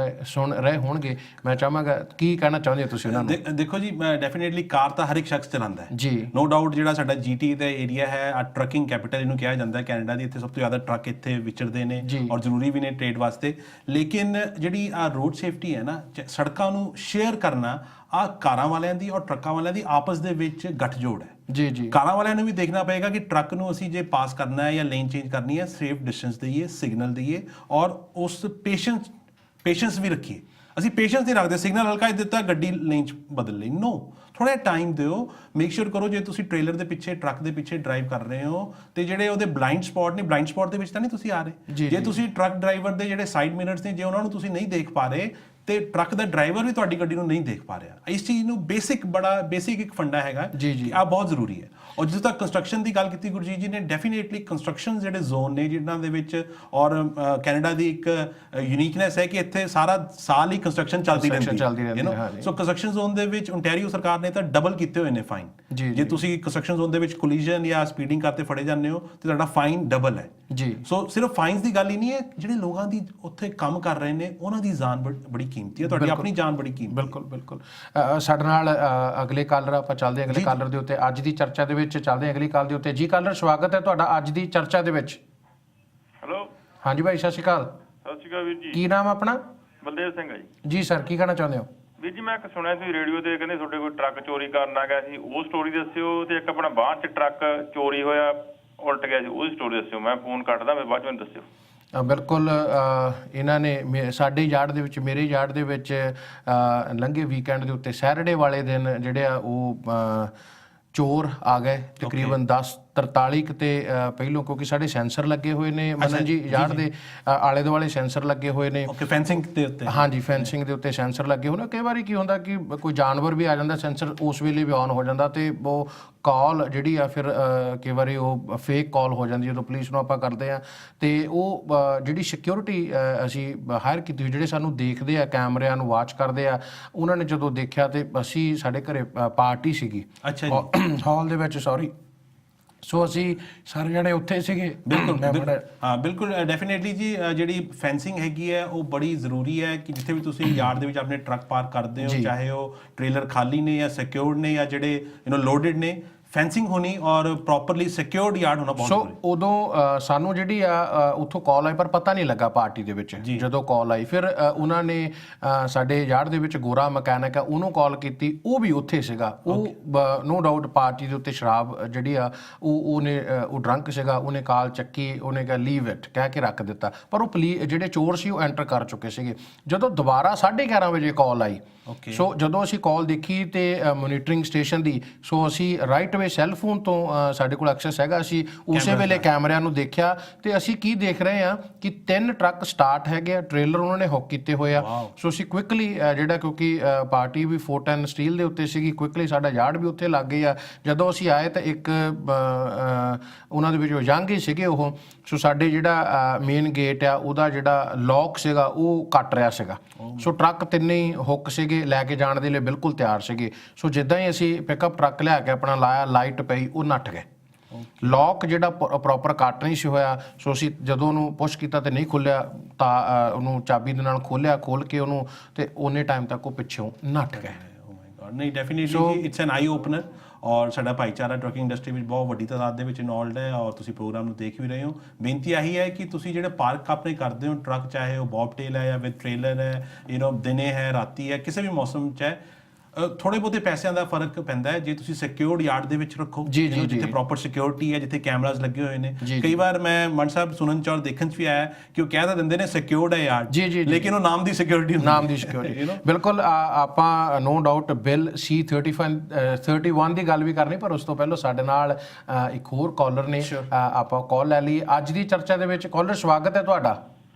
ਰਹੇ ਹੋਣਗੇ, ਮੈਂ ਚਾਹਾਂਗਾ ਕੀ ਕਹਿਣਾ ਚਾਹੁੰਦੇ ਹੋ ਤੁਸੀਂ ਉਹਨਾਂ ਨੂੰ? ਦੇਖੋ ਜੀ, ਡੈਫੀਨੇਟਲੀ ਕਾਰ ਤਾਂ ਹਰ ਇੱਕ ਸ਼ਖਸ ਚਲਾਉਂਦਾ ਹੈ ਜੀ, ਨੋ ਡਾਊਟ। ਜਿਹੜਾ ਸਾਡਾ ਜੀਟੀ ਦਾ ਏਰੀਆ ਹੈ, ਆ ਟਰੱਕਿੰਗ ਕੈਪੀਟਲ ਇਹਨੂੰ ਕਿਹਾ ਜਾਂਦਾ ਹੈ ਕੈਨੇਡਾ ਦੀ, ਇੱਥੇ ਸਭ ਤੋਂ ਜ਼ਿਆਦਾ ਟਰੱਕ ਇੱਥੇ ਵਿਚਰਦੇ ਨੇ ਔਰ ਜ਼ਰੂਰੀ ਵੀ ਨੇ ਟ੍ਰੇਡ ਵਾਸਤੇ। ਲੇਕਿਨ ਜਿਹੜੀ ਆ ਰੋਡ ਸੇਫਟੀ ਹੈ ਨਾ, ਸੜਕਾਂ ਨੂੰ ਸ਼ੇਅਰ ਕਰਨਾ, ਆ ਕਾਰਾਂ ਵਾਲਿਆਂ ਦੀ ਔਰ ਟਰੱਕਾਂ ਵਾਲਿਆਂ ਦੀ ਆਪਸ ਦੇ ਵਿੱਚ ਗੱਠਜੋੜ ਹੈ। ਜੀ ਜੀ, ਕਾਰਾਂ ਵਾਲਿਆਂ ਨੂੰ ਵੀ ਦੇਖਣਾ ਪਏਗਾ ਕਿ ਟਰੱਕ ਨੂੰ ਅਸੀਂ ਜੇ ਪਾਸ ਕਰਨਾ ਹੈ ਜਾਂ ਲੇਨ ਚੇਂਜ ਕਰਨੀ ਹੈ, ਸੇਫ ਡਿਸਟੈਂਸ ਦਈਏ, ਸਿਗਨਲ ਦਈਏ ਔਰ ਉਸ ਪੇਸ਼ੈਂਸ ਵੀ ਰੱਖੀਏ। ਅਸੀਂ ਪੇਸ਼ੈਂਸ ਨਹੀਂ ਰੱਖਦੇ, ਸਿਗਨਲ ਹਲਕਾ ਦਿੱਤਾ, ਗੱਡੀ ਲੇਨ 'ਚ ਬਦਲ ਲਈ। ਨੋ, ਥੋੜ੍ਹਾ ਟਾਈਮ ਦਿਓ। ਮੇਕ ਸ਼ੋਰ ਕਰੋ ਜੇ ਤੁਸੀਂ ਟ੍ਰੇਲਰ ਦੇ ਪਿੱਛੇ, ਟਰੱਕ ਦੇ ਪਿੱਛੇ ਡਰਾਈਵ ਕਰ ਰਹੇ ਹੋ ਤੇ ਜਿਹੜੇ ਉਹਦੇ ਬਲਾਈਂਡ ਸਪੌਟ ਨੇ, ਬਲਾਈਂਡ ਸਪੌਟ ਦੇ ਵਿੱਚ ਤਾਂ ਨਹੀਂ ਤੁਸੀਂ ਆ ਰਹੇ। ਜੇ ਤੁਸੀਂ ਟਰੱਕ ਡਰਾਈਵਰ ਦੇ ਜਿਹੜੇ ਸਾਈਡ ਮਿਰਰਸ ਨੇ, ਜੇ ਉਹਨਾਂ ਨੂੰ ਤੁਸੀਂ ਨਹੀਂ ਦੇਖ ਪਾ ਰਹੇ ਤੇ ਟਰੱਕ ਦਾ ਡਰਾਈਵਰ ਵੀ ਤੁਹਾਡੀ ਗੱਡੀ ਨੂੰ ਨਹੀਂ ਦੇਖ ਪਾ ਰਿਹਾ। ਇਸ ਚੀਜ਼ ਨੂੰ ਬੇਸਿਕ ਇੱਕ ਫੰਡਾ ਹੈਗਾ, ਆ ਬਹੁਤ ਜ਼ਰੂਰੀ ਹੈ। ਔਰ ਜਿਸ ਤੱਕ ਕੰਸਟਰਕਸ਼ਨ ਦੀ ਗੱਲ ਕੀਤੀ ਗੁਰਜੀਤ ਜੀ ਨੇ, ਡੈਫੀਨੇਟਲੀ ਕੰਸਟਰਕਸ਼ਨ ਜਿਹੜੇ ਜ਼ੋਨ ਨੇ ਜਿਨ੍ਹਾਂ ਦੇ ਵਿੱਚ, ਔਰ ਕੈਨੇਡਾ ਦੀ ਇੱਕ ਯੂਨੀਕਨੈਸ ਹੈ ਕਿ ਇੱਥੇ ਸਾਰਾ ਸਾਲ ਹੀ ਕੰਸਟਰਕਸ਼ਨ ਚੱਲਦੀ ਰਹਿੰਦੀ ਹੈ। ਸੋ ਕੰਸਟਰਕਸ਼ਨ ਜ਼ੋਨ ਦੇ ਵਿੱਚ ਓਨਟਾਰੀਓ ਸਰਕਾਰ ਨੇ ਤਾਂ ਡਬਲ ਕੀਤੇ ਹੋਏ ਨੇ ਫਾਈਨ। ਜੇ ਤੁਸੀਂ ਕੰਸਟਰਕਸ਼ਨ ਜ਼ੋਨ ਦੇ ਵਿੱਚ ਕੋਲੀਜਨ ਜਾਂ ਸਪੀਡਿੰਗ ਕਰਦੇ ਫੜੇ ਜਾਂਦੇ ਹੋ ਤੇ ਤੁਹਾਡਾ ਫਾਈਨ ਡਬਲ ਹੈ ਜੀ। ਸੋ ਸਿਰਫ ਫਾਈਨਸ ਦੀ ਗੱਲ ਹੀ ਨਹੀਂ ਹੈ, ਜਿਹੜੇ ਲੋਕਾਂ ਦੀ ਉੱਥੇ ਕੰਮ ਕਰ ਰਹੇ ਨੇ ਉਹਨਾਂ ਦੀ ਜਾਨ ਬੜੀ ਕੀਮਤੀ ਹੈ, ਤੁਹਾਡੀ ਆਪਣੀ ਜਾਨ ਬੜੀ ਕੀਮਤੀ। ਬਿਲਕੁਲ। ਸਾਡੇ ਨਾਲ ਅਗਲੇ ਕਾਲਰ, ਆਪਾਂ ਚੱਲਦੇ ਅਗਲੇ ਕਾਲਰ ਦੇ ਉੱਤੇ। ਅੱਜ ਦੀ ਚਰਚਾ ਦੇ ਵਿੱਚ ਚੱਲਦੇ ਅਗਲੀ ਕਾਲ ਦੇ ਉੱਤੇ। ਜੀ ਕਾਲਰ, ਸਵਾਗਤ ਹੈ ਤੁਹਾਡਾ ਅੱਜ ਦੀ ਚਰਚਾ ਦੇ ਵਿੱਚ। ਹੈਲੋ, ਹਾਂਜੀ ਭਾਈ, ਸਤਿ ਸ਼੍ਰੀ ਅਕਾਲ। ਸਤਿ ਸ਼੍ਰੀ ਅਕਾਲ ਵੀਰ ਜੀ। ਕੀ ਨਾਮ ਆਪਣਾ? ਬਲਦੇਵ ਸਿੰਘ ਹੈ ਜੀ। ਜੀ ਸਰ, ਕੀ ਕਹਿਣਾ ਚਾਹੁੰਦੇ ਹੋ? ਵੀਰ ਜੀ, ਮੈਂ ਇੱਕ ਸੁਣਿਆ ਸੀ ਰੇਡੀਓ ਤੇ, ਕਹਿੰਦੇ ਤੁਹਾਡੇ ਕੋਈ ਟਰੱਕ ਚੋਰੀ ਕਰਨ ਆ ਗਿਆ ਸੀ, ਉਹ ਸਟੋਰੀ ਦੱਸਿਓ। ਤੇ ਇੱਕ ਆਪਣਾ ਬਾਅਦ 'ਚ ਟਰੱਕ ਚੋਰੀ ਹੋਇਆ, ਉਲਟ ਗਿਆ ਸੀ, ਉਹਦੀ ਸਟੋਰੀ ਦੱਸਿਓ। ਮੈਂ ਫੋਨ ਕੱਟਦਾ, ਮੈਂ ਬਾਅਦ 'ਚ ਮੈਨੂੰ ਦੱਸਿਓ। ਬਿਲਕੁਲ, ਇਹਨਾਂ ਨੇ ਸਾਡੇ ਯਾਰਡ ਦੇ ਵਿੱਚ, ਮੇਰੇ ਯਾਰਡ ਦੇ ਵਿੱਚ ਲੰਘੇ ਵੀਕਐਂਡ ਦੇ ਉੱਤੇ ਸੈਟਰਡੇ ਵਾਲੇ ਦਿਨ ਜਿਹੜੇ ਆ ਉਹ ਚੋਰ ਆ ਗਏ ਤਕਰੀਬਨ 10:43 ਤੇ ਪਹਿਲੋਂ, ਕਿਉਂਕਿ ਸਾਡੇ ਸੈਂਸਰ ਲੱਗੇ ਹੋਏ ਨੇ ਮਨਨ ਜੀ, ਯਾਰਡ ਦੇ ਆਲੇ ਦੁਆਲੇ ਸੈਂਸਰ ਲੱਗੇ ਹੋਏ ਨੇ। ਫੈਂਸਿੰਗ ਦੇ ਉੱਤੇ, ਹਾਂਜੀ, ਫੈਂਸਿੰਗ ਦੇ ਉੱਤੇ ਸੈਂਸਰ ਲੱਗੇ ਹੋਏ ਨੇ। ਕਈ ਵਾਰੀ ਕੀ ਹੁੰਦਾ ਕਿ ਕੋਈ ਜਾਨਵਰ ਵੀ ਆ ਜਾਂਦਾ, ਸੈਂਸਰ ਉਸ ਵੇਲੇ ਵੀ ਔਨ ਹੋ ਜਾਂਦਾ ਤੇ ਉਹ ਕਾਲ ਜਿਹੜੀ ਆ ਫਿਰ ਕਈ ਵਾਰੀ ਉਹ ਫੇਕ ਕਾਲ ਹੋ ਜਾਂਦੀ ਜਦੋਂ ਪੁਲਿਸ ਨੂੰ ਆਪਾਂ ਕਰਦੇ ਆ। ਤੇ ਉਹ ਜਿਹੜੀ ਸਿਕਿਉਰਿਟੀ ਅਸੀਂ ਹਾਇਰ ਕੀਤੀ ਹੋਈ, ਜਿਹੜੇ ਸਾਨੂੰ ਦੇਖਦੇ ਆ, ਕੈਮਰਿਆਂ ਨੂੰ ਵਾਚ ਕਰਦੇ ਆ, ਉਹਨਾਂ ਨੇ ਜਦੋਂ ਦੇਖਿਆ ਤੇ ਅਸੀਂ, ਸਾਡੇ ਘਰੇ ਪਾਰਟੀ ਸੀਗੀ ਹਾਲ ਦੇ ਵਿੱਚ, ਸੋ ਅਸੀਂ ਸਾਰੇ ਜਣੇ ਉੱਥੇ ਸੀਗੇ। ਬਿਲਕੁਲ ਡੈਫੀਨੇਟਲੀ ਜੀ, ਜਿਹੜੀ ਫੈਂਸਿੰਗ ਹੈਗੀ ਹੈ ਉਹ ਬੜੀ ਜ਼ਰੂਰੀ ਹੈ ਕਿ ਜਿੱਥੇ ਵੀ ਤੁਸੀਂ ਯਾਰਡ ਦੇ ਵਿੱਚ ਆਪਣੇ ਟਰੱਕ ਪਾਰਕ ਕਰਦੇ ਹੋ, ਚਾਹੇ ਉਹ ਟ੍ਰੇਲਰ ਖਾਲੀ ਨੇ ਜਾਂ ਸਿਕਿਉਰਡ ਨੇ ਜਾਂ ਜਿਹੜੇ ਲੋਡਡ ਨੇ, ਫੈਂਸਿੰਗ ਹੋਣੀ ਔਰ ਪ੍ਰੋਪਰਲੀ ਸਿਕਿਉਰਡ ਯਾਰਡ ਹੋਣਾ ਬਹੁਤ ਜ਼ਰੂਰੀ। ਸੋ ਉਦੋਂ ਸਾਨੂੰ ਜਿਹੜੀ ਆ ਉੱਥੋਂ ਕਾਲ ਆਈ, ਪਰ ਪਤਾ ਨਹੀਂ ਲੱਗਾ ਪਾਰਟੀ ਦੇ ਵਿੱਚ ਜਦੋਂ ਕਾਲ ਆਈ। ਫਿਰ ਉਹਨਾਂ ਨੇ ਸਾਡੇ ਯਾਰਡ ਦੇ ਵਿੱਚ ਗੋਰਾ ਮਕੈਨਿਕ ਆ, ਉਹਨੂੰ ਕਾਲ ਕੀਤੀ, ਉਹ ਵੀ ਉੱਥੇ ਸੀਗਾ। ਉਹ ਨੋ ਡਾਊਟ ਪਾਰਟੀ ਦੇ ਉੱਤੇ ਸ਼ਰਾਬ ਜਿਹੜੀ ਆ ਉਹ ਡਰੰਕ ਸੀਗਾ, ਉਹਨੇ ਕਾਲ ਚੱਕੀ, ਉਹਨੇ ਕਿਹਾ ਲੀਵ ਇਟ ਕਹਿ ਕੇ ਰੱਖ ਦਿੱਤਾ। ਪਰ ਉਹ ਜਿਹੜੇ ਚੋਰ ਸੀ ਉਹ ਐਂਟਰ ਕਰ ਚੁੱਕੇ ਸੀਗੇ। ਜਦੋਂ ਦੁਬਾਰਾ 11:30 ਵਜੇ ਕਾਲ ਆਈ, ਸੋ ਜਦੋਂ ਅਸੀਂ ਕਾਲ ਦੇਖੀ ਤੇ ਮੋਨੀਟਰਿੰਗ ਸਟੇਸ਼ਨ ਦੀ, ਸੋ ਅਸੀਂ ਰਾਈਟ ਵੇ ਸੈੱਲਫੋਨ ਤੋਂ ਸਾਡੇ ਕੋਲ ਐਕਸੈਸ ਹੈਗਾ, ਅਸੀਂ ਉਸੇ ਵੇਲੇ ਕੈਮਰਿਆਂ ਨੂੰ ਦੇਖਿਆ ਤੇ ਅਸੀਂ ਕੀ ਦੇਖ ਰਹੇ ਆ ਕਿ 3 ਟਰੱਕ ਸਟਾਰਟ ਹੈਗੇ ਆ, ਟ੍ਰੇਲਰ ਉਹਨਾਂ ਨੇ ਹੁੱਕ ਕੀਤੇ ਹੋਏ ਆ। ਸੋ ਅਸੀਂ ਕੁਇਕਲੀ ਜਿਹੜਾ, ਕਿਉਂਕਿ ਪਾਰਟੀ ਵੀ 410 ਸਟੀਲ ਦੇ ਉੱਤੇ ਸੀਗੀ, ਕੁਇਕਲੀ ਸਾਡਾ ਯਾਰਡ ਵੀ ਉੱਥੇ ਲੱਗ ਗਈ ਆ। ਜਦੋਂ ਅਸੀਂ ਆਏ ਤਾਂ ਇੱਕ ਉਹਨਾਂ ਦੇ ਵਿੱਚੋਂ ਯੰਗ ਹੀ ਸੀਗੇ ਉਹ। ਸੋ ਸਾਡੇ ਜਿਹੜਾ ਮੇਨ ਗੇਟ ਆ ਉਹਦਾ ਜਿਹੜਾ ਲੌਕ ਸੀਗਾ ਉਹ ਕੱਟ ਰਿਹਾ ਸੀਗਾ। ਸੋ ਟਰੱਕ ਤਿੰਨੇ ਹੀ ਹੁੱਕ ਸੀਗੇ, ਲੈ ਕੇ ਜਾਣ ਦੇ ਲਈ ਬਿਲਕੁਲ ਤਿਆਰ ਸੀਗੇ। ਸੋ ਜਿੱਦਾਂ ਹੀ ਅਸੀਂ ਪਿਕਅਪ ਟਰੱਕ ਲਿਆ ਕੇ ਆਪਣਾ ਲਾਇਆ, ਲਾਈਟ ਪਈ, ਉਹ ਨੱਠ ਗਏ। ਲੌਕ ਜਿਹੜਾ ਪ੍ਰੋਪਰ ਕੱਟ ਨਹੀਂ ਸੀ ਹੋਇਆ। ਸੋ ਅਸੀਂ ਜਦੋਂ ਉਹਨੂੰ ਪੁਸ਼ ਕੀਤਾ ਤੇ ਨਹੀਂ ਖੁੱਲਿਆ, ਤਾਂ ਉਹਨੂੰ ਚਾਬੀ ਦੇ ਨਾਲ ਖੋਲ ਕੇ ਉਹਨੂੰ, ਤੇ ਉਹਨੇ ਟਾਈਮ ਤੱਕ ਉਹ ਪਿੱਛੋਂ ਨੱਠ ਗਏ। ਨਹੀਂ, definitely it's N I opener. ਔਰ ਸਾਡਾ ਭਾਈਚਾਰਾ ਟਰੱਕਿੰਗ ਇੰਡਸਟਰੀ ਵਿੱਚ ਬਹੁਤ ਵੱਡੀ ਤਾਦਾਦ ਦੇ ਵਿੱਚ ਇਨਵੋਲਵਡ ਹੈ ਔਰ ਤੁਸੀਂ ਪ੍ਰੋਗਰਾਮ ਨੂੰ ਦੇਖ ਵੀ ਰਹੇ ਹੋ। ਬੇਨਤੀ ਆਹੀ ਹੈ ਕਿ ਤੁਸੀਂ ਜਿਹੜੇ ਪਾਰਕ ਆਪਣੇ ਕਰਦੇ ਹੋ ਟਰੱਕ, ਚਾਹੇ ਉਹ ਬੌਬਟੇਲ ਹੈ ਜਾਂ ਵਿਦ ਟ੍ਰੇਲਰ ਹੈ, ਦਿਨੇ ਹੈ, ਰਾਤੀ ਹੈ, ਕਿਸੇ ਵੀ ਮੌਸਮ 'ਚ ਹੈ, ਥੋੜੇ ਬਹੁਤੇ ਪੈਸਿਆਂ ਦਾ ਫਰਕ ਪੈਂਦਾ ਹੈ ਜੇ ਤੁਸੀਂ ਸਿਕਿਉਰਡ ਯਾਰਡ ਦੇ ਵਿੱਚ ਰੱਖੋ, ਜਿੱਥੇ ਪ੍ਰੋਪਰ ਸਿਕਿਉਰਿਟੀ ਹੈ, ਜਿੱਥੇ ਕੈਮਰਾਜ਼ ਲੱਗੇ ਹੋਏ ਨੇ। ਕਈ ਵਾਰ ਮੈਂ ਮਨ ਸਾਹਿਬ ਸੁਣਨ ਚ ਔਰ ਦੇਖਣ ਚ ਵੀ ਆਇਆ ਕਿ ਉਹ ਕਹਿ ਤਾਂ ਦਿੰਦੇ ਨੇ ਸਿਕਿਉਰਡ ਹੈ ਯਾਰਡ, ਲੇਕਿਨ ਉਹ ਨਾਮ ਦੀ ਸਿਕਿਉਰਿਟੀ ਬਿਲਕੁਲ। ਆਪਾਂ ਨੋ ਡਾਊਟ ਬਿੱਲ C-31 ਦੀ ਗੱਲ ਵੀ ਕਰਨੀ, ਪਰ ਉਸ ਤੋਂ ਪਹਿਲਾਂ ਸਾਡੇ ਨਾਲ ਇੱਕ ਹੋਰ ਕਾਲਰ ਨੇ, ਆਪਾਂ ਕਾਲ ਲੈ ਲਈ ਅੱਜ ਦੀ ਚਰਚਾ ਦੇ ਵਿੱਚ। ਕਾਲਰ, ਸਵਾਗਤ ਹੈ ਤੁਹਾਡਾ।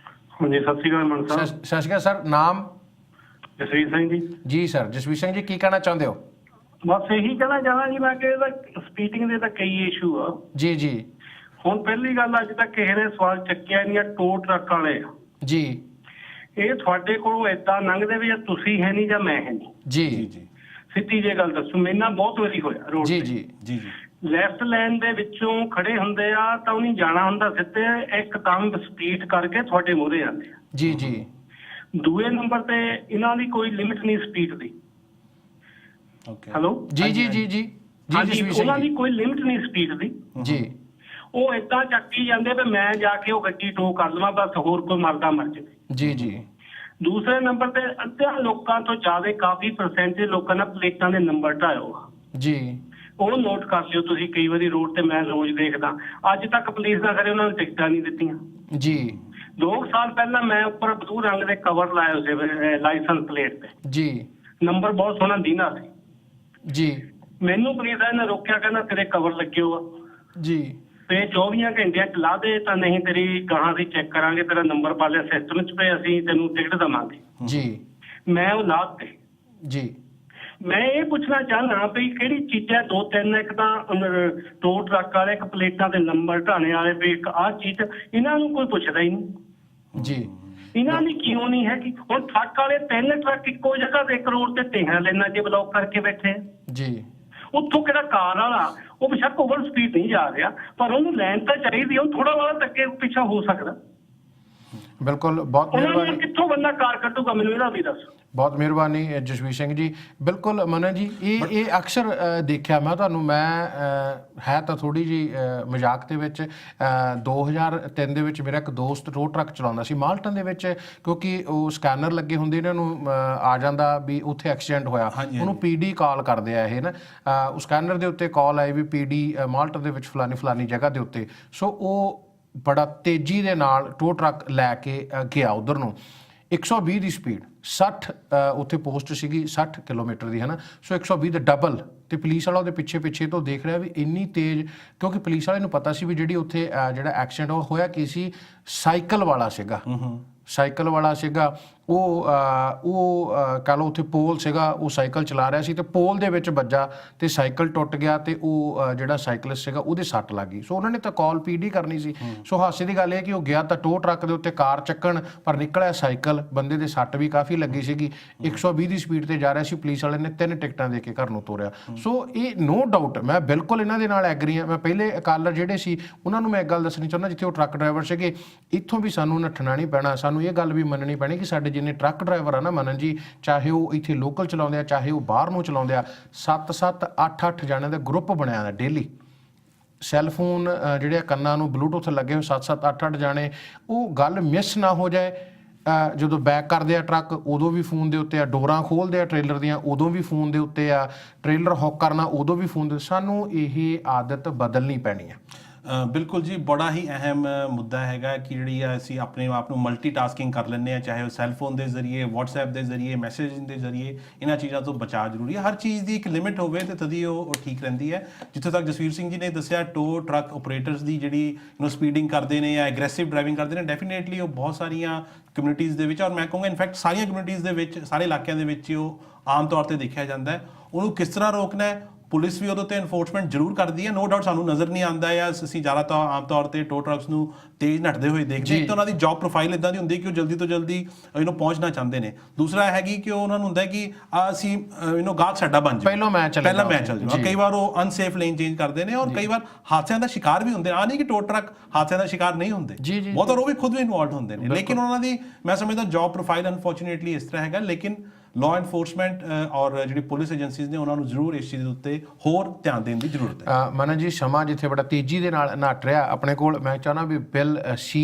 ਹਾਂਜੀ, ਸਤਿ ਸ਼੍ਰੀ ਅਕਾਲ ਮਨ ਸਾਹਿਬ। ਸਤਿ ਸ਼੍ਰੀ ਅਕਾਲ ਸਰ, ਨਾਮ? ਜਸਵੀਰ ਸਿੰਘ ਜੀ। ਜੀ ਸਰ, ਜਸਵੀਰ ਸਿੰਘ ਜੀ, ਕੀ ਕਹਿਣਾ ਚਾਹੁੰਦੇ ਹੋ? ਬਸ ਇਹੀ ਕਹਿਣਾ ਚਾਹੁੰਦਾ ਜੀ ਮੈਂ ਕਿ ਇਹਦਾ ਸਪੀਡਿੰਗ ਦੇ ਤਾਂ ਕਈ ਇਸ਼ੂ ਆ ਜੀ। ਹੁਣ ਪਹਿਲੀ ਗੱਲ, ਅੱਜ ਤੱਕ ਕਿਸੇ ਨੇ ਸਵਾਲ ਚੱਕਿਆ ਨਹੀਂ ਆ ਟੋ ਟਰੱਕ ਵਾਲੇ ਜੀ। ਇਹ ਤੁਹਾਡੇ ਕੋਲੋਂ ਏਦਾਂ ਲੰਘਦੇ ਵੀ ਤੁਸੀਂ ਹੈ ਨਹੀਂ ਜਾਂ ਮੈਂ ਹੈ ਨਹੀਂ ਜੀ। ਸਿੱਧੀ ਜੇ ਗੱਲ ਦੱਸੋ, ਮੇਰੇ ਨਾਲ ਬਹੁਤ ਵਾਰੀ ਹੋਇਆ ਰੋਡ ਤੇ। ਜੀ। ਲੈਫਟ ਲਾਈਨ ਦੇ ਵਿੱਚੋਂ ਖੜੇ ਹੁੰਦੇ ਆ ਤਾਂ ਉਹਨੇ ਜਾਣਾ ਹੁੰਦਾ ਸਿੱਧੇ, ਇੱਕਦਮ ਸਪੀਡ ਕਰਕੇ ਤੁਹਾਡੇ ਮੂਹਰੇ ਆਉਂਦੇ ਆ। ਜੀ। ਦੂਏ ਨੰਬਰ ਤੇ ਇਹਨਾਂ ਦੀ ਕੋਈ ਲਿਮਿਟ ਨਹੀਂ ਸਪੀਡ ਦੀ। ਓਕੇ ਹੈਲੋ ਜੀ ਜੀ ਜੀ ਜੀ ਹਾਂਜੀ, ਜਸਵੀਰ ਉਹਨਾਂ ਸਿੰਘ ਦੀ ਕੋਈ ਲਿਮਿਟ ਨਹੀਂ ਸਪੀਡ ਦੀ। ਜੀ ਉਹ ਏਦਾਂ ਚੱਕੀ ਜਾਂਦੇ ਵੀ ਮੈਂ ਜਾ ਕੇ ਉਹ ਗੱਡੀ ਟੋ ਕਰ ਲਵਾਂ, ਬਸ ਹੋਰ ਕੋਈ ਮਰਦਾ ਮਰ ਜਾਵੇ। ਜੀ ਜੀ ਦੂਸਰੇ ਨੰਬਰ ਤੇ ਅੱਧਿਆਂ ਲੋਕਾਂ ਤੋਂ ਜ਼ਿਆਦਾ ਕਾਫੀ ਪਰਸੈਂਟੇਜ ਲੋਕਾਂ ਨੇ ਪਲੇਟਾਂ ਦੇ ਨੰਬਰ ਢਾਇਓ ਆ। ਜੀ ਉਹ ਨੋਟ ਕਰ ਲਿਓ ਤੁਸੀਂ, ਕਈ ਵਾਰੀ ਰੋਡ ਤੇ ਮੈਂ ਰੋਜ਼ ਦੇਖਦਾ, ਅੱਜ ਤੱਕ ਪੁਲਿਸ ਨਾ ਕਰੇ ਉਹਨਾਂ ਨੂੰ ਟਿਕਟਾਂ ਨਹੀਂ ਦਿੱਤੀਆਂ। ਜੀ 2 ਸਾਲ ਪਹਿਲਾਂ ਮੈਂ ਉੱਪਰ ਬਲੂ ਰੰਗ ਦੇ ਕਵਰ ਲਾਏ ਹੋਏ ਸੀ ਲਾਇਸੈਂਸ ਪਲੇਟ ਤੇ, ਜੀ ਨੰਬਰ ਬਹੁਤ ਸੋਹਣਾ ਦੀਨਾ ਸੀ। ਜੀ ਮੈਨੂੰ ਪੁਲਿਸ ਵਾਲੇ ਨੇ ਰੋਕਿਆ, ਕਹਿੰਦਾ ਤੇਰੇ ਕਵਰ ਲੱਗੇ ਹੋ ਆ ਜੀ ਤੇ 24 ਘੰਟਿਆਂ ਚ ਲਾ ਦੇ, ਤਾਂ ਨਹੀਂ ਤੇਰੀ ਗਾਹਾਂ ਅਸੀਂ ਚੈੱਕ ਕਰਾਂਗੇ, ਤੇਰਾ ਨੰਬਰ ਪਾ ਲਿਆ ਸਿਸਟਮ ਚ ਤੇ ਅਸੀਂ ਤੈਨੂੰ ਟਿਕਟ ਦੇਵਾਂਗੇ। ਜੀ ਮੈਂ ਉਹ ਲਾ ਤੇ। ਜੀ ਮੈਂ ਇਹ ਪੁੱਛਣਾ ਚਾਹੁੰਦਾ ਵੀ ਕਿਹੜੀ ਚੀਜ਼ਾਂ 2-3, ਇੱਕ ਤਾਂ ਟੋ ਟਰੱਕ ਵਾਲੇ, ਇੱਕ ਪਲੇਟਾਂ ਦੇ ਨੰਬਰ ਢਾਣੇ ਵਾਲੇ, ਵੀ ਇੱਕ ਆਹ ਚੀਜ਼, ਇਹਨਾਂ ਨੂੰ ਕੋਈ ਪੁੱਛਦਾ ਹੀ ਨਹੀਂ। ਜੀ ਇਹਨਾਂ ਦੀ ਕਿਉਂ ਨਹੀਂ ਹੈਗੀ? ਹੁਣ ਟਰੱਕ ਵਾਲੇ 3 ਟਰੱਕ ਇੱਕੋ ਜਗ੍ਹਾ ਤੇ 1 ਰੋਡ ਤੇ 13 ਲੈਣਾ ਜੇ ਬਲੌਕ ਕਰਕੇ ਬੈਠੇ ਆ। ਜੀ ਉੱਥੋਂ ਕਿਹੜਾ ਕਾਰ ਵਾਲਾ ਉਹ ਬੇਸ਼ੱਕ ਓਵਰ ਸਪੀਡ ਨਹੀਂ ਜਾ ਰਿਹਾ, ਪਰ ਉਹਨੂੰ ਲੈਣ ਤਾਂ ਚਾਹੀਦੀ, ਉਹ ਥੋੜਾ ਵਾਲਾ ਅੱਗੇ ਪਿੱਛਾ ਹੋ ਸਕਦਾ। ਬਿਲਕੁਲ ਬਹੁਤ ਉਹਨਾਂ ਨੂੰ ਮਿਹਰਬਾਨੀ ਕਿੱਥੋਂ ਬੰਦਾ ਕਾਰ ਕੱਢੂਗਾ, ਮੈਨੂੰ ਇਹਦਾ ਵੀ ਦੱਸ। ਬਹੁਤ ਮਿਹਰਬਾਨੀ ਜਸਵੀਰ ਸਿੰਘ ਜੀ। ਬਿਲਕੁਲ ਮਨਨ ਜੀ, ਇਹ ਅਕਸਰ ਦੇਖਿਆ ਮੈਂ ਤੁਹਾਨੂੰ, ਮੈਂ ਹੈ ਤਾਂ ਥੋੜੀ ਜੀ ਮਜ਼ਾਕ ਦੇ ਵਿੱਚ। 2003 ਦੇ ਵਿੱਚ ਮੇਰਾ ਇੱਕ ਦੋਸਤ ਰੋਡ ਟਰੱਕ ਚਲਾਉਂਦਾ ਸੀ ਮਾਲਟਨ ਦੇ ਵਿੱਚ, ਕਿਉਂਕਿ ਉਹ ਸਕੈਨਰ ਲੱਗੇ ਹੁੰਦੇ ਇਹਨਾਂ ਨੂੰ ਆ ਜਾਂਦਾ ਵੀ ਉੱਥੇ ਐਕਸੀਡੈਂਟ ਹੋਇਆ, ਉਹਨੂੰ ਪੀਡੀ ਕਾਲ ਕਰਦੇ ਆ ਇਹ ਨਾ, ਉਹ ਸਕੈਨਰ ਦੇ ਉੱਤੇ ਕਾਲ ਆਈ ਵੀ ਪੀਡੀ ਮਾਲਟਨ ਦੇ ਵਿੱਚ ਫਲਾਨੀ ਜਗ੍ਹਾ ਦੇ ਉੱਤੇ। ਸੋ ਉਹ ਬੜਾ ਤੇਜ਼ੀ ਦੇ ਨਾਲ ਟੋ ਟਰੱਕ ਲੈ ਕੇ ਗਿਆ ਉਧਰ ਨੂੰ, 120 ਦੀ ਸਪੀਡ, 60 ਉੱਥੇ ਪੋਸਟ ਸੀਗੀ 60 ਕਿਲੋਮੀਟਰ ਦੀ, ਹੈ ਨਾ। ਸੋ 120 ਦੇ ਡਬਲ, ਤੇ ਪੁਲਿਸ ਵਾਲਾ ਉਹਦੇ ਪਿੱਛੇ ਤੋਂ ਦੇਖ ਰਿਹਾ ਵੀ ਇੰਨੀ ਤੇਜ਼, ਕਿਉਂਕਿ ਪੁਲਿਸ ਵਾਲੇ ਨੂੰ ਪਤਾ ਸੀ ਵੀ ਜਿਹੜੀ ਉੱਥੇ ਜਿਹੜਾ ਐਕਸੀਡੈਂਟ ਉਹ ਹੋਇਆ ਕੀ ਸੀ, ਸਾਈਕਲ ਵਾਲਾ ਸੀਗਾ। ਉਹ ਕਹ ਲਓ ਉੱਥੇ ਪੋਲ ਸੀਗਾ, ਉਹ ਸਾਈਕਲ ਚਲਾ ਰਿਹਾ ਸੀ ਤੇ ਪੋਲ ਦੇ ਵਿੱਚ ਵੱਜਾ ਤੇ ਸਾਈਕਲ ਟੁੱਟ ਗਿਆ ਤੇ ਉਹ ਜਿਹੜਾ ਸਾਈਕਲਿਸਟ ਸੀਗਾ ਉਹਦੇ ਸੱਟ ਲੱਗ ਗਈ। ਸੋ ਉਹਨਾਂ ਨੇ ਤਾਂ ਕਾਲ ਪੀਡੀ ਕਰਨੀ ਸੀ। ਸੋ ਹਾਸੇ ਦੀ ਗੱਲ ਇਹ ਕਿ ਉਹ ਗਿਆ ਤਾਂ ਟੋ ਟਰੱਕ ਦੇ ਉੱਤੇ ਕਾਰ ਚੱਕਣ, ਪਰ ਨਿਕਲਿਆ ਸਾਈਕਲ, ਬੰਦੇ ਦੇ ਸੱਟ ਵੀ ਕਾਫੀ ਲੱਗੀ ਸੀਗੀ। 120 ਦੀ ਸਪੀਡ ਤੇ ਜਾ ਰਿਹਾ ਸੀ, ਪੁਲਿਸ ਵਾਲੇ ਨੇ 3 ਟਿਕਟਾਂ ਦੇ ਕੇ ਘਰ ਨੂੰ ਤੋਰਿਆ। ਸੋ ਇਹ ਨੋ ਡਾਊਟ, ਮੈਂ ਬਿਲਕੁਲ ਇਹਨਾਂ ਦੇ ਨਾਲ ਐਗਰੀ ਹਾਂ। ਮੈਂ ਪਹਿਲੇ ਕਾਲਰ ਜਿਹੜੇ ਸੀ ਉਹਨਾਂ ਨੂੰ ਮੈਂ ਇੱਕ ਗੱਲ ਦੱਸਣੀ ਚਾਹੁੰਦਾ, ਜਿੱਥੇ ਉਹ ਟਰੱਕ ਡਰਾਈਵਰ ਸੀਗੇ, ਇੱਥੋਂ ਵੀ ਸਾਨੂੰ ਨੱਠਣਾ ਨਹੀਂ ਪੈਣਾ। ਸਾਨੂੰ ਇਹ ਗੱਲ ਵੀ ਮੰਨਣੀ ਪੈਣੀ ਕਿ ਸਾਡੇ ਜਿੰਨੇ ਟਰੱਕ ਡਰਾਈਵਰ ਆ ਨਾ ਮਨਨ ਜੀ, ਚਾਹੇ ਉਹ ਇੱਥੇ ਲੋਕਲ ਚਲਾਉਂਦੇ ਆ, ਚਾਹੇ ਉਹ ਬਾਹਰ ਨੂੰ ਚਲਾਉਂਦੇ ਆ, 7-7, 8-8 ਜਣਿਆਂ ਦਾ ਗਰੁੱਪ ਬਣਿਆ ਦਾ ਡੇਲੀ। ਸੈੱਲਫੋਨ ਜਿਹੜੇ ਕੰਨਾਂ ਨੂੰ ਬਲੂਟੁੱਥ ਲੱਗੇ ਹੋਏ 7-7, 8-8 ਜਾਣੇ, ਉਹ ਗੱਲ ਮਿਸ ਨਾ ਹੋ ਜਾਏ। ਜਦੋਂ ਬੈਕ ਕਰਦੇ ਆ ਟਰੱਕ ਉਦੋਂ ਵੀ ਫੋਨ ਦੇ ਉੱਤੇ ਆ, ਡੋਰਾਂ ਖੋਲ੍ਹਦੇ ਆ ਟ੍ਰੇਲਰ ਦੀਆਂ ਉਦੋਂ ਵੀ ਫੋਨ ਦੇ ਉੱਤੇ ਆ, ਟ੍ਰੇਲਰ ਹੁੱਕ ਕਰਨਾ ਉਦੋਂ ਵੀ ਫੋਨ ਦੇ। ਸਾਨੂੰ ਇਹ ਆਦਤ ਬਦਲਣੀ ਪੈਣੀ ਆ। ਬਿਲਕੁਲ ਜੀ, ਬੜਾ ਹੀ ਅਹਿਮ ਮੁੱਦਾ ਹੈਗਾ ਕਿ ਜਿਹੜੀ ਆ ਅਸੀਂ ਆਪਣੇ ਆਪ ਨੂੰ ਮਲਟੀਟਾਸਕਿੰਗ ਕਰ ਲੈਂਦੇ ਹਾਂ, ਚਾਹੇ ਉਹ ਸੈੱਲਫੋਨ ਦੇ ਜ਼ਰੀਏ, WhatsApp ਦੇ ਜ਼ਰੀਏ, ਮੈਸੇਜਿੰਗ ਦੇ ਜ਼ਰੀਏ। ਇਹਨਾਂ ਚੀਜ਼ਾਂ ਤੋਂ ਬਚਾਅ ਜ਼ਰੂਰੀ ਹੈ। ਹਰ ਚੀਜ਼ ਦੀ ਇੱਕ ਲਿਮਿਟ ਹੋਵੇ ਤੇ ਤਦੀ ਉਹ ਠੀਕ ਰਹਿੰਦੀ ਹੈ। ਜਿੱਥੇ ਤੱਕ ਜਸਵੀਰ ਸਿੰਘ ਜੀ ਨੇ ਦੱਸਿਆ, ਟੋ ਟਰੱਕ ਆਪਰੇਟਰਸ ਦੀ ਜਿਹੜੀ ਸਪੀਡਿੰਗ ਕਰਦੇ ਨੇ ਜਾਂ ਐਗਰੈਸਿਵ ਡਰਾਈਵਿੰਗ ਕਰਦੇ ਨੇ, ਡੈਫੀਨੇਟਲੀ ਉਹ ਬਹੁਤ ਸਾਰੀਆਂ ਕਮਿਊਨਿਟੀਜ਼ ਦੇ ਵਿੱਚ, ਔਰ ਮੈਂ ਕਹੂੰਗਾ ਇਨਫੈਕਟ ਸਾਰੀਆਂ ਕਮਿਊਨਿਟੀਜ਼ ਦੇ ਵਿੱਚ, ਸਾਰੇ ਇਲਾਕਿਆਂ ਦੇ ਵਿੱਚ ਉਹ ਆਮ ਤੌਰ ਤੇ ਦੇਖਿਆ ਜਾਂਦਾ ਹੈ। ਉਹਨੂੰ ਕਿਸ ਤਰ੍ਹਾਂ ਰੋਕਣਾ ਹੈ, ਪੁਲਿਸ ਵੀ ਉਹਦੇ ਉੱਤੇ ਇਨਫੋਰਸਮੈਂਟ ਜ਼ਰੂਰ ਕਰਦੀ ਹੈ। ਨੋ ਡਾਊਟ ਸਾਨੂੰ ਨਜ਼ਰ ਨਹੀਂ ਆਉਂਦਾ, ਜਾਂ ਅਸੀਂ ਜ਼ਿਆਦਾਤਰ ਆਮ ਤੌਰ ਤੇ ਟੋ ਟਰੱਕਸ ਨੂੰ ਤੇਜ਼ ਨੱਠਦੇ ਹੋਏ ਦੇਖਦੇ ਹਾਂ। ਇੱਕ ਤਾਂ ਉਹਨਾਂ ਦੀ ਜੌਬ ਪ੍ਰੋਫਾਈਲ ਇਦਾਂ ਦੀ ਹੁੰਦੀ ਕਿ ਉਹ ਜਲਦੀ ਤੋਂ ਜਲਦੀ ਪਹੁੰਚਣਾ ਚਾਹੁੰਦੇ ਨੇ। ਦੂਸਰਾ ਹੈਗੀ ਕਿ ਉਹਨਾਂ ਨੂੰ ਹੁੰਦਾ ਕਿ ਅਸੀਂ ਗਾਹਕ ਸਾਡਾ ਬਣ ਜਾਵੇ, ਪਹਿਲਾਂ ਮੈਂ ਚੱਲ ਜਾਵਾਂ। ਕਈ ਵਾਰ ਉਹ ਅਨਸੇਫ ਲੇਨ ਚੇਂਜ ਕਰਦੇ ਨੇ, ਔਰ ਕਈ ਵਾਰ ਹਾਦਸਿਆਂ ਦਾ ਸ਼ਿਕਾਰ ਵੀ ਹੁੰਦੇ। ਆ ਨਹੀਂ ਕਿ ਟੋ ਟਰੱਕ ਹਾਦਸਿਆਂ ਦਾ ਸ਼ਿਕਾਰ ਨਹੀਂ ਹੁੰਦੇ, ਬਹੁਤ ਵਾਰ ਉਹ ਵੀ ਖੁਦ ਵੀ ਇਨਵੋਲਵ ਹੁੰਦੇ ਨੇ। ਲੇਕਿਨ ਉਹਨਾਂ ਦੀ ਮੈਂ ਸਮਝਦਾ ਜੌਬ ਪ੍ਰੋਫਾਈਲ ਅਨਫੋਰਚੂਨੇਟਲੀ ਇਸ ਤਰ੍ਹਾਂ ਹੈਗਾ। ਲੇਕਿਨ ਲਾਅ ਐਨਫੋਰਸਮੈਂਟ ਔਰ ਜਿਹੜੀ ਪੁਲਿਸ ਏਜੰਸੀਜ਼ ਨੇ ਉਹਨਾਂ ਨੂੰ ਜ਼ਰੂਰ ਇਸ ਚੀਜ਼ ਦੇ ਉੱਤੇ ਹੋਰ ਧਿਆਨ ਦੇਣ ਦੀ ਜ਼ਰੂਰਤ ਹੈ। ਮਨਨ ਜੀ, ਸਮਾਂ ਜਿੱਥੇ ਬੜਾ ਤੇਜ਼ੀ ਦੇ ਨਾਲ ਨੱਠ ਰਿਹਾ, ਆਪਣੇ ਕੋਲ ਮੈਂ ਚਾਹੁੰਦਾ ਵੀ ਬਿੱਲ ਸੀ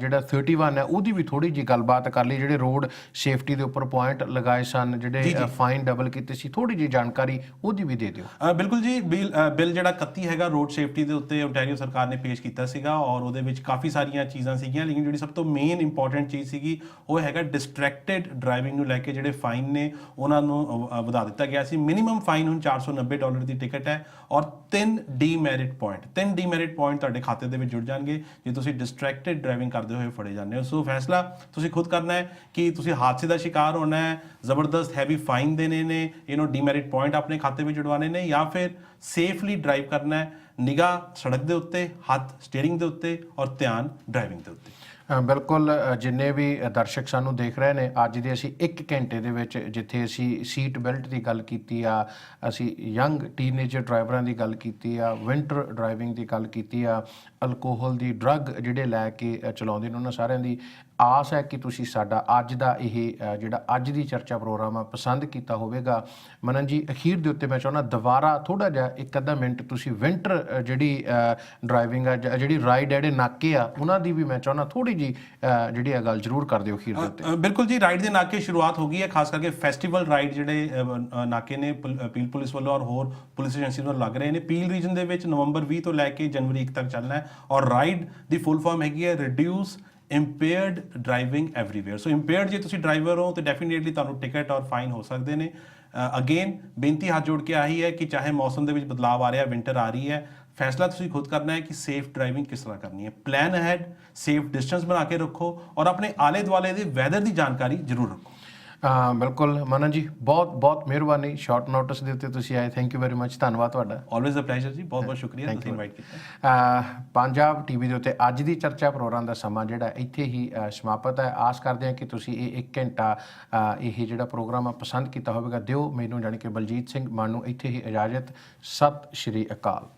ਜਿਹੜਾ 31 ਹੈ ਉਹਦੀ ਵੀ ਥੋੜੀ ਜਿਹੀ ਗੱਲਬਾਤ ਕਰ ਲਈ। ਜਿਹੜੇ ਰੋਡ ਸੇਫਟੀ ਦੇ ਉੱਪਰ ਪੁਆਇੰਟ ਲਗਾਏ ਸਨ, ਜਿਹੜੇ ਫਾਈਨ ਡਬਲ ਕੀਤੇ ਸੀ, ਥੋੜੀ ਜਿਹੀ ਜਾਣਕਾਰੀ ਉਹਦੀ ਵੀ ਦੇ ਦਿਓ। ਬਿਲਕੁਲ ਜੀ, ਬਿੱਲ ਜਿਹੜਾ 31 ਹੈਗਾ ਰੋਡ ਸੇਫਟੀ ਦੇ ਉੱਤੇ ਓਨਟਾਰੀਓ ਸਰਕਾਰ ਨੇ ਪੇਸ਼ ਕੀਤਾ ਸੀਗਾ, ਔਰ ਉਹਦੇ ਵਿੱਚ ਕਾਫੀ ਸਾਰੀਆਂ ਚੀਜ਼ਾਂ ਸੀਗੀਆਂ। ਲੇਕਿਨ ਜਿਹੜੀ ਸਭ ਤੋਂ ਮੇਨ ਇੰਪੋਰਟੈਂਟ ਚੀਜ਼ ਸੀਗੀ ਉਹ ਹੈਗਾ ਡਿਸਟਰੈਕਟਿਡ ਡਰਾਈਵਿੰਗ ਨੂੰ ਲੈ ਕੇ ਜਿਹੜੇ ਫਾਈਨ ਨੇ ਉਹਨਾਂ ਨੂੰ ਵਧਾ ਦਿੱਤਾ ਗਿਆ ਸੀ। ਮਿਨੀਮਮ ਫਾਈਨ ਹੁਣ $490 ਦੀ ਟਿਕਟ ਹੈ, ਔਰ 3 ਡੀਮੈਰਿਟ ਪੁਆਇੰਟ ਤੁਹਾਡੇ ਖਾਤੇ ਦੇ ਵਿੱਚ ਜੁੜ ਜਾਣਗੇ ਜੇ ਤੁਸੀਂ ਡਿਸਟਰੈਕਟਿਡ ਡਰਾਈਵਿੰਗ ਕਰਦੇ ਹੋਏ ਫੜੇ ਜਾਂਦੇ ਹੋ। ਸੋ ਫੈਸਲਾ ਤੁਸੀਂ ਖੁਦ ਕਰਨਾ ਹੈ ਕਿ ਤੁਸੀਂ ਹਾਦਸੇ ਦਾ ਸ਼ਿਕਾਰ ਹੋਣਾ ਹੈ, ਜ਼ਬਰਦਸਤ ਹੈਵੀ ਫਾਈਨ ਦੇਣੇ ਨੇ, ਡੀਮੈਰਿਟ ਪੁਆਇੰਟ ਆਪਣੇ ਖਾਤੇ ਵਿੱਚ ਜੁੜਵਾਣੇ ਨੇ, ਜਾਂ ਫਿਰ ਸੇਫਲੀ ਡਰਾਈਵ ਕਰਨਾ ਹੈ। ਨਿਗਾਹ ਸੜਕ ਦੇ ਉੱਤੇ, ਹੱਥ ਸਟੀਅਰਿੰਗ ਦੇ ਉੱਤੇ, ਔਰ ਧਿਆਨ ਡਰਾਈਵਿੰਗ ਦੇ ਉੱਤੇ। ਬਿਲਕੁਲ, ਜਿੰਨੇ ਵੀ ਦਰਸ਼ਕ ਸਾਨੂੰ ਦੇਖ ਰਹੇ ਨੇ, ਅੱਜ ਦੇ ਅਸੀਂ 1 ਘੰਟੇ ਦੇ ਵਿੱਚ ਜਿੱਥੇ ਅਸੀਂ ਸੀਟ ਬੈਲਟ ਦੀ ਗੱਲ ਕੀਤੀ ਆ, ਅਸੀਂ ਯੰਗ ਟੀਨੇਜਰ ਡਰਾਈਵਰਾਂ ਦੀ ਗੱਲ ਕੀਤੀ ਆ, ਵਿੰਟਰ ਡਰਾਈਵਿੰਗ ਦੀ ਗੱਲ ਕੀਤੀ ਆ, ਅਲਕੋਹਲ ਦੀ, ਡਰੱਗ ਜਿਹੜੇ ਲੈ ਕੇ ਚਲਾਉਂਦੇ ਨੇ ਉਹਨਾਂ ਸਾਰਿਆਂ ਦੀ, ਆਸ ਹੈ ਕਿ ਤੁਸੀਂ ਸਾਡਾ ਅੱਜ ਦਾ ਇਹ ਜਿਹੜਾ ਅੱਜ ਦੀ ਚਰਚਾ ਪ੍ਰੋਗਰਾਮ ਆ ਪਸੰਦ ਕੀਤਾ ਹੋਵੇਗਾ। ਮਨਨ ਜੀ, ਅਖੀਰ ਦੇ ਉੱਤੇ ਮੈਂ ਚਾਹੁੰਦਾ ਦੁਬਾਰਾ ਥੋੜਾ ਜਿਹਾ ਇੱਕ ਅੱਧਾ ਮਿੰਟ ਤੁਸੀਂ ਵਿੰਟਰ ਜਿਹੜੀ ਡਰਾਈਵਿੰਗ ਆ ਜਿਹੜੀ ਰਾਈਡ ਜਿਹੜੇ ਨਾਕੇ ਆ ਉਹਨਾਂ ਦੀ ਵੀ ਮੈਂ ਚਾਹੁੰਦਾ ਥੋੜੀ ਜੀ ਜਿਹੜੀ ਆ ਗੱਲ ਜ਼ਰੂਰ ਕਰ ਦਿਓ ਅਖੀਰ ਦੇ ਉੱਤੇ। ਬਿਲਕੁਲ ਜੀ, ਰਾਈਡ ਦੇ ਨਾਕੇ ਸ਼ੁਰੂਆਤ ਹੋ ਗਈ ਹੈ, ਖਾਸ ਕਰਕੇ ਫੈਸਟੀਵਲ ਰਾਈਡ ਜਿਹੜੇ ਨਾਕੇ ਨੇ ਪੀਲ ਪੁਲਿਸ ਵੱਲੋਂ ਔਰ ਹੋਰ ਪੁਲਿਸ ਏਜੰਸੀ ਵੱਲੋਂ ਲੱਗ ਰਹੇ ਨੇ। ਪੀਲ ਰੀਜਨ ਦੇ ਵਿੱਚ ਨਵੰਬਰ 20 ਤੋਂ ਲੈ ਕੇ ਜਨਵਰੀ 1 ਤੱਕ ਚੱਲਣਾ ਹੈ ਔਰ ਰਾਈਡ ਦੀ ਫੁੱਲ ਫਾਰਮ ਹੈਗੀ ਹੈ ਰਿਡਿਊਸ ਇੰਪੇਅਰਡ ਡਰਾਈਵਿੰਗ ਐਵਰੀਵੇਅਰ। ਸੋ ਇੰਪੇਅਰਡ ਜੇ ਤੁਸੀਂ ਡਰਾਈਵਰ ਹੋ ਤਾਂ ਡੈਫੀਨੇਟਲੀ ਤੁਹਾਨੂੰ ਟਿਕਟ ਔਰ ਫਾਈਨ ਹੋ ਸਕਦੇ ਨੇ। ਅਗੇਨ ਬੇਨਤੀ ਹੱਥ ਜੋੜ ਕੇ ਆਹੀ ਹੈ ਕਿ ਚਾਹੇ ਮੌਸਮ ਦੇ ਵਿੱਚ ਬਦਲਾਅ ਆ ਰਿਹਾ, ਵਿੰਟਰ ਆ ਰਹੀ ਹੈ, ਫੈਸਲਾ ਤੁਸੀਂ ਖੁਦ ਕਰਨਾ ਹੈ ਕਿ ਸੇਫ ਡਰਾਈਵਿੰਗ ਕਿਸ ਤਰ੍ਹਾਂ ਕਰਨੀ ਹੈ। ਪਲਾਨ ਅਹੈਡ, ਸੇਫ ਡਿਸਟੈਂਸ ਬਣਾ ਕੇ ਰੱਖੋ ਔਰ ਆਪਣੇ ਆਲੇ ਦੁਆਲੇ ਦੇ ਵੈਦਰ ਦੀ ਜਾਣਕਾਰੀ ਜ਼ਰੂਰ ਰੱਖੋ। ਬਿਲਕੁਲ ਮਨਨ ਜੀ, ਬਹੁਤ ਬਹੁਤ ਮਿਹਰਬਾਨੀ, ਸ਼ਾਰਟ ਨੋਟਿਸ ਦੇ ਉੱਤੇ ਤੁਸੀਂ ਆਏ, ਥੈਂਕ ਯੂ ਵੈਰੀ ਮਚ, ਧੰਨਵਾਦ ਤੁਹਾਡਾ। ਆਲਵੇਜ਼ ਅ ਪਲੇਜ਼ਰ ਜੀ, ਬਹੁਤ ਬਹੁਤ ਸ਼ੁਕਰੀਆ ਤੁਸੀਂ ਇਨਵਾਈਟ ਕੀਤਾ। ਪੰਜਾਬ ਟੀਵੀ ਦੇ ਉੱਤੇ ਅੱਜ ਦੀ ਚਰਚਾ ਪ੍ਰੋਗਰਾਮ ਦਾ ਸਮਾਂ ਜਿਹੜਾ ਇੱਥੇ ਹੀ ਸਮਾਪਤ ਹੈ। ਆਸ ਕਰਦੇ ਹਾਂ ਕਿ ਤੁਸੀਂ ਇਹ 1 ਘੰਟਾ ਇਹ ਜਿਹੜਾ ਪ੍ਰੋਗਰਾਮ ਆ ਪਸੰਦ ਕੀਤਾ ਹੋਵੇਗਾ। ਦਿਓ ਮੈਨੂੰ ਜਾਣੀ ਕਿ ਬਲਜੀਤ ਸਿੰਘ ਮਾਨ ਨੂੰ ਇੱਥੇ ਹੀ ਇਜਾਜ਼ਤ। ਸਤਿ ਸ਼੍ਰੀ ਅਕਾਲ।